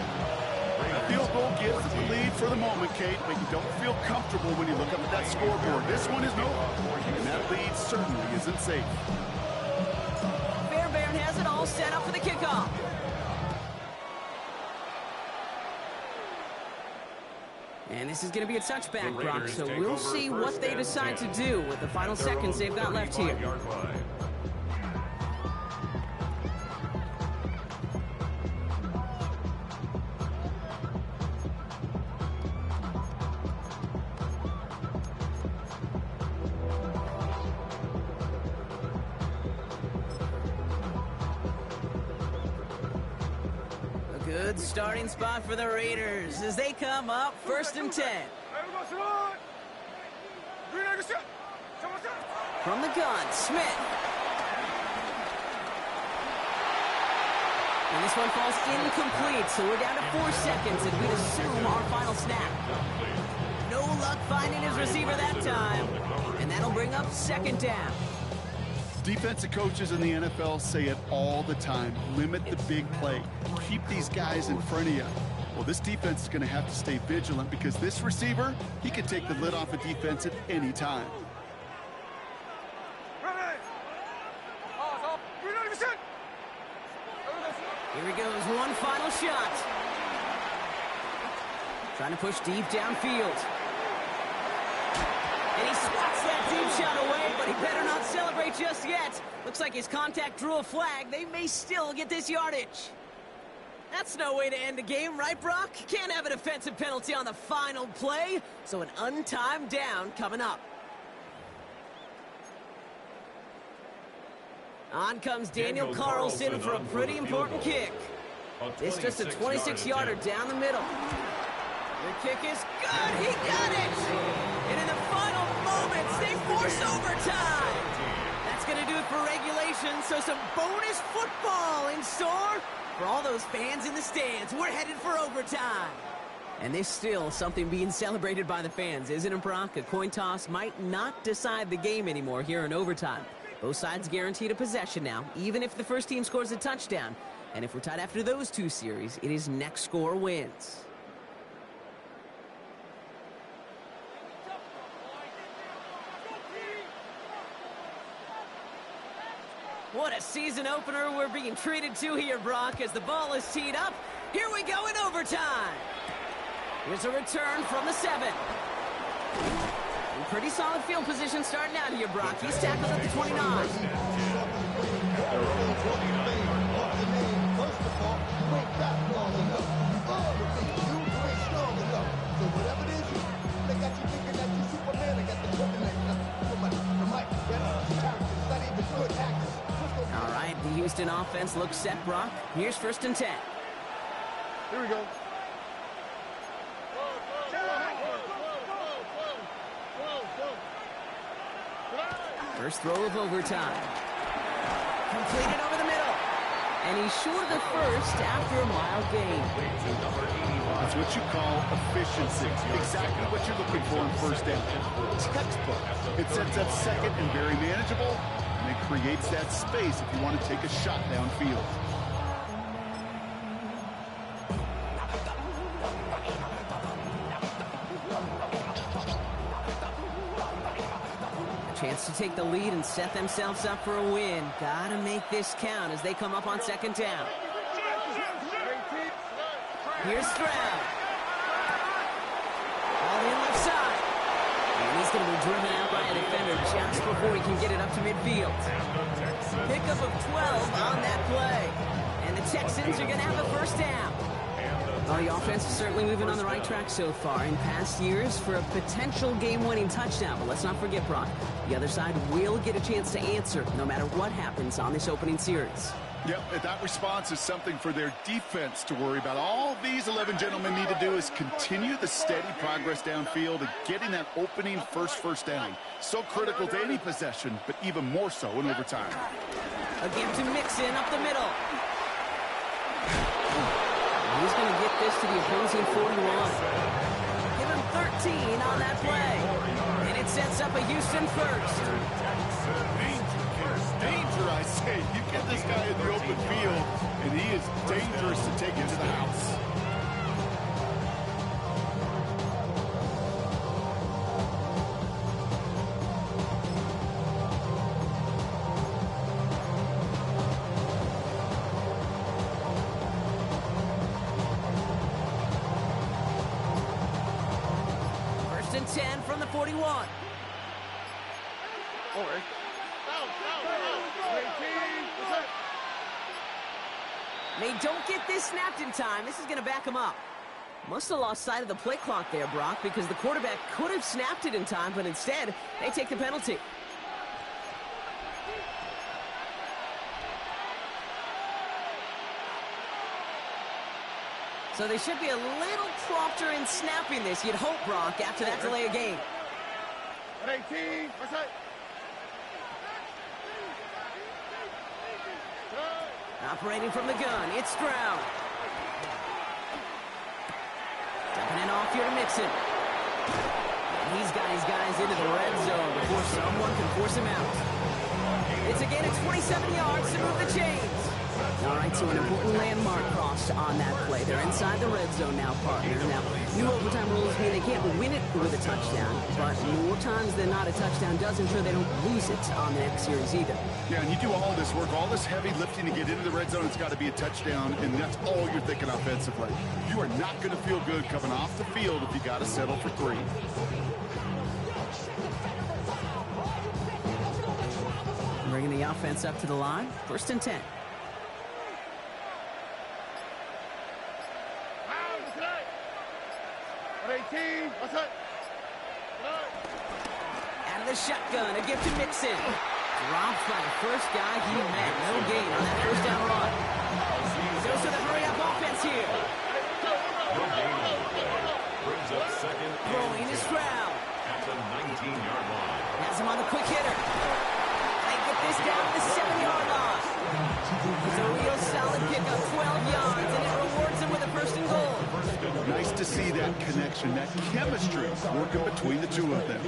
Speaker 3: A field goal gives the lead for the moment, Kate, but you don't feel comfortable when you look up at that scoreboard. This one is no, and that lead certainly isn't safe.
Speaker 1: Fairbairn has it all set up for the kickoff. And this is going to be a touchback, Brock, so we'll see what they decide to do with the final seconds they've got left here. Good starting spot for the Raiders as they come up 1st and 10. From the gun, Smith. And this one falls incomplete, so we're down to 4 seconds, and we'd assume our final snap. No luck finding his receiver that time, and that'll bring up 2nd down.
Speaker 3: Defensive coaches in the NFL say it all the time. Limit the big play. Keep these guys in front of you. Well, this defense is going to have to stay vigilant because this receiver, he can take the lid off a defense at any time.
Speaker 1: Here he goes, one final shot. Trying to push deep downfield. And he swats that deep shot away, but he better not celebrate just yet. Looks like his contact drew a flag. They may still get this yardage. That's no way to end a game, right, Brock? Can't have a defensive penalty on the final play, so an untimed down coming up. On comes Daniel Carlson for a pretty important kick. It's just a 26-yarder down the middle. The kick is good. He got it. And in the final moments, they force overtime. That's going to do it for regulation. So some bonus football in store for all those fans in the stands. We're headed for overtime. And there's still something being celebrated by the fans, isn't it, Brock? A coin toss might not decide the game anymore here in overtime. Both sides guaranteed a possession now, even if the first team scores a touchdown. And if we're tied after those 2 series, it is next score wins. What a season opener we're being treated to here, Brock, as the ball is teed up. Here we go in overtime. Here's a return from the 7. Pretty solid field position starting out here, Brock. He's tackled at the 29. All right, the Houston offense looks set, Brock. Here's 1st and 10.
Speaker 2: Here we go.
Speaker 1: First throw of overtime. Completed over the middle. And he's short the first after a mild gain.
Speaker 3: That's what you call efficiency. Exactly what you're looking for in 1st down. Textbook. It sets up 2nd and very manageable, and it creates that space if you want to take a shot downfield.
Speaker 1: Chance to take the lead and set themselves up for a win. Gotta make this count as they come up on 2nd down. Here's Stroud. Ball in left side. And he's going to be driven out by a defender just before he can get it up to midfield. Pickup of 12 on that play. And the Texans are going to have a 1st down. Well, the offense is certainly moving on the right track so far in past years for a potential game-winning touchdown. But let's not forget, Brock, the other side will get a chance to answer no matter what happens on this opening series.
Speaker 3: Yep, that response is something for their defense to worry about. All these 11 gentlemen need to do is continue the steady progress downfield and getting that opening first down. So critical to any possession, but even more so in overtime.
Speaker 1: Again to Mixon up the middle. He's going to get this to the opposing 41. Give him 13 on that play. And it sets up a Houston first.
Speaker 3: Danger, I say. You get this guy in the open field, and he is dangerous to take into the house.
Speaker 1: First and 10 from the 41. They don't get this snapped in time. This is going to back them up. Must have lost sight of the play clock there, Brock, because the quarterback could have snapped it in time, but instead, they take the penalty. So they should be a little prompter in snapping this, you'd hope, Brock, after that delay of game.
Speaker 2: 18, what's that?
Speaker 1: Operating from the gun, it's Stroud. Dumping it off here to Mixon. And he's got his guys into the red zone before someone can force him out. It's a gain of 27 yards to move the chains. All right, so an important landmark crossed on that play. They're inside the red zone now, partner. Now, new overtime rules mean they can't win it with a touchdown, but more times than not, a touchdown does ensure they don't lose it on the next series either.
Speaker 3: Yeah, and you do all this work, all this heavy lifting to get into the red zone, it's got to be a touchdown, and that's all you're thinking offensively. You are not going to feel good coming off the field if you got to settle for 3.
Speaker 1: Bringing the offense up to the line. 1st and 10.
Speaker 2: What's that?
Speaker 1: Out of the shotgun, a gift to Mixon. Dropped by the first guy he met. No gain on that 1st down run. Goes to the hurry-up offense here.
Speaker 4: Brings up 2nd.
Speaker 1: Throwing is Stroud.
Speaker 4: At the 19-yard line.
Speaker 1: Has him on the quick hitter. They get this down to the 7-yard line. It's a real solid pickup, 12 yards, and it rewards him with a 1st and goal.
Speaker 3: Nice to see that connection, that chemistry working between the two of them.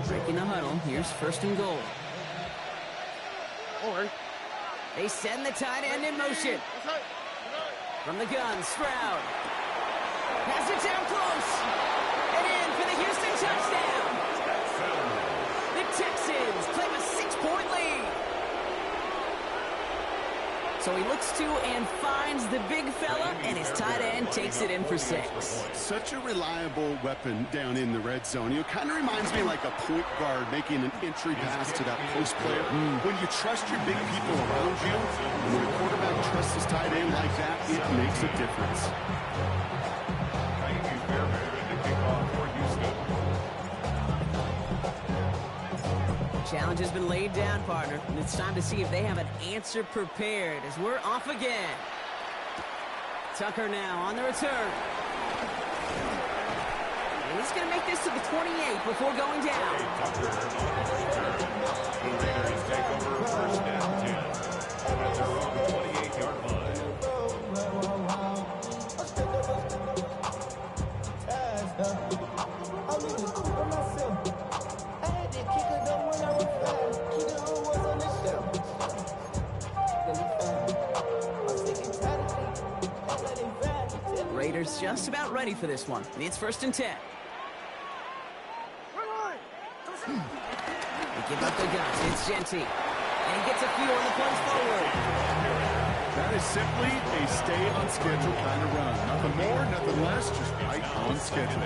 Speaker 1: Breaking the huddle. Here's 1st and goal.
Speaker 2: Over.
Speaker 1: They send the tight end in motion. From the gun, Stroud. Pass it down close. And in for the Houston touchdown. The Texans claim a 6-point lead. So he looks to and finds the big fella, and his tight end takes it in for 6.
Speaker 3: Such a reliable weapon down in the red zone. It kind of reminds me like a point guard making an entry pass to that post player. When you trust your big people around you, when a quarterback trusts his tight end like that, it makes a difference.
Speaker 4: Thank you, Fairbairn, to kick off for Houston.
Speaker 1: Challenge has been laid down, partner, and it's time to see if they have an answer prepared as we're off again. Tucker now on the return. And he's going to make this to the 28 before going down.
Speaker 4: The Raiders take over 1st and 10 at their own 28-yard line.
Speaker 1: Raiders just about ready for this one. It's 1st and 10. They give up the guts. It's Genty. And he gets a few on the points forward.
Speaker 3: That is simply a stay on schedule kind of run. Nothing more, nothing less, just right on schedule.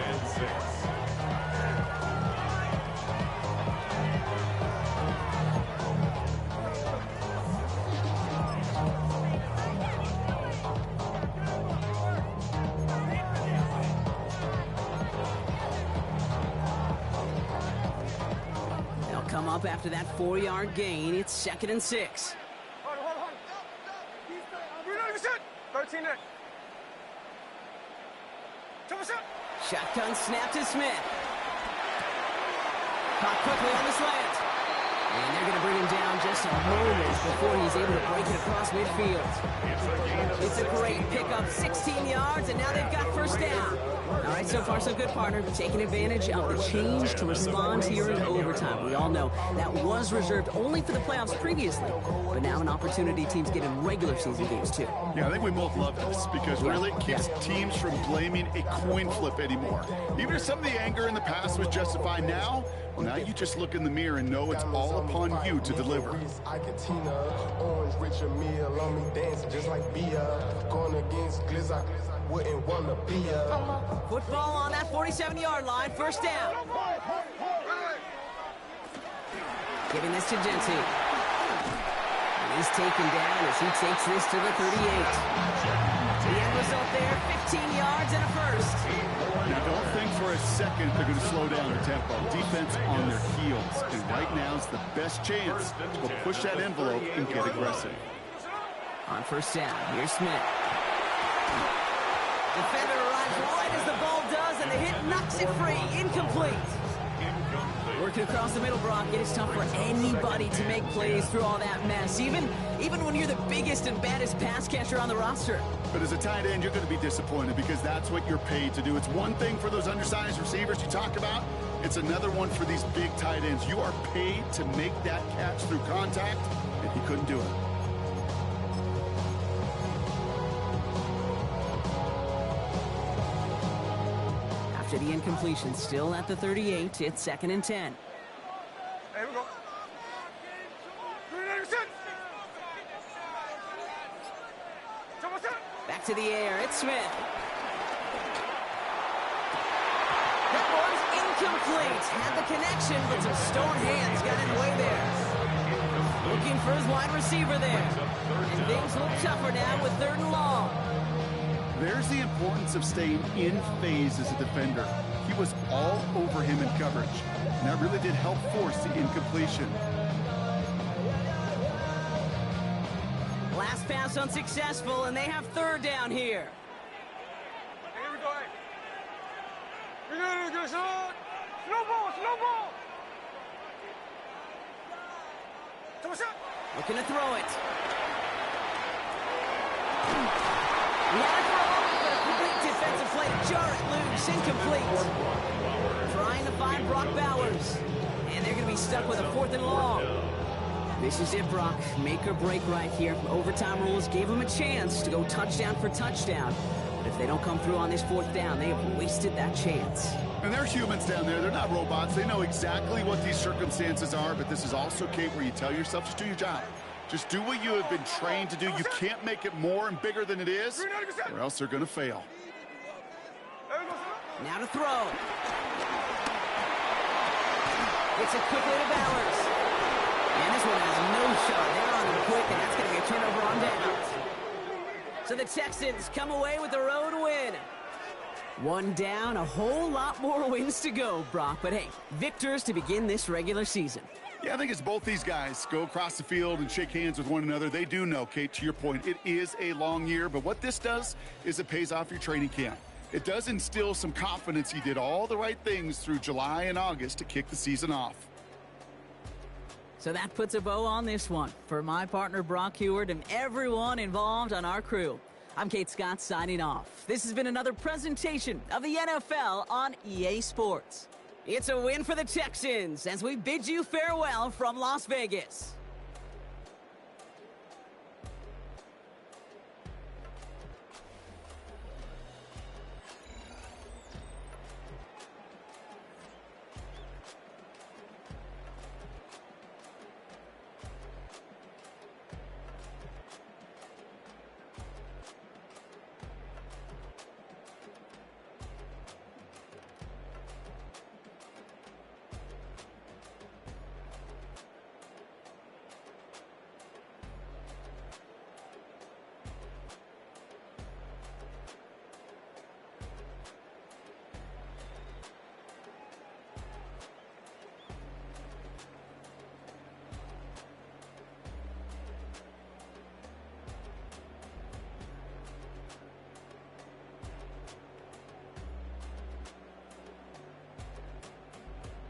Speaker 1: They'll come up after that 4-yard gain. It's 2nd and 6.
Speaker 2: Hold on. 13 next. 2%.
Speaker 1: Shotgun snap to Smith. Caught quickly on the slant. And they're going to bring him down just a moment before he's able to break it across midfield. It's a great pickup, 16 yards, and now they've got 1st down. All right, so far so good, partner. Taking advantage of the change to respond here in overtime. We all know that was reserved only for the playoffs previously, but now an opportunity teams get in regular season games too.
Speaker 3: Yeah, I think we both love this because really it keeps teams from blaming a coin flip anymore. Even if some of the anger in the past was justified now, well, now you just look in the mirror and know it's all upon you to deliver.
Speaker 7: Orange Richard meal on me dancing just like beer. Going against Glizz, wouldn't want to be a
Speaker 1: Football on that 47-yard line, 1st down. Giving this to Genty. He's taken down as he takes this to the 38. The end result there, 15 yards and a 1st.
Speaker 3: Now, don't think for a second they're going to slow down the tempo. Defense on their heels. And right now is the best chance to go push that envelope and get aggressive.
Speaker 1: On first down, here's Smith. Defender arrives right as the ball does, and the hit knocks it free. Incomplete. Working across the middle, Brock, it is tough for anybody to make plays through all that mess, even when you're the biggest and baddest pass catcher on the roster.
Speaker 3: But as a tight end, you're going to be disappointed because that's what you're paid to do. It's one thing for those undersized receivers you talk about. It's another one for these big tight ends. You are paid to make that catch through contact, and he couldn't do it.
Speaker 1: After the incompletion, still at the 38, it's 2nd and 10.
Speaker 2: Hey, we go.
Speaker 1: Back to the air, it's Smith. That one's incomplete. Had the connection, but some stone hands got in the way there. Looking for his wide receiver there. And things look tougher now with 3rd and long.
Speaker 3: There's the importance of staying in phase as a defender. He was all over him in coverage, and that really did help force the incompletion.
Speaker 1: Last pass unsuccessful, and they have 3rd down here.
Speaker 2: Hey, here we go, hey. We gotta get a shot. Slow ball, slow ball. Come on, shot.
Speaker 1: Looking to throw it. He had a throw, but a complete defensive play to jar it loose. Incomplete. Trying to find Brock Bowers. And they're going to be stuck with a 4th and long. This is it, Brock. Make or break right here. Overtime rules gave them a chance to go touchdown for touchdown. But if they don't come through on this 4th down, they have wasted that chance.
Speaker 3: And they're humans down there. They're not robots. They know exactly what these circumstances are, but this is also, Kate, where you tell yourself, just do your job. Just do what you have been trained to do. You can't make it more and bigger than it is, or else they're going to fail.
Speaker 1: Now to throw. It's a quick way to Bowers. And this one has no shot. They're on him quick, and that's going to be a turnover on downs. So the Texans come away with the road win. 1 down, a whole lot more wins to go, Brock. But hey, victors to begin this regular season.
Speaker 3: Yeah, I think it's both these guys go across the field and shake hands with one another. They do know, Kate, to your point, it is a long year. But what this does is it pays off your training camp. It does instill some confidence. He did all the right things through July and August to kick the season off.
Speaker 1: So that puts a bow on this one. For my partner, Brock Heward, and everyone involved on our crew, I'm Kate Scott signing off. This has been another presentation of the NFL on EA Sports. It's a win for the Texans as we bid you farewell from Las Vegas.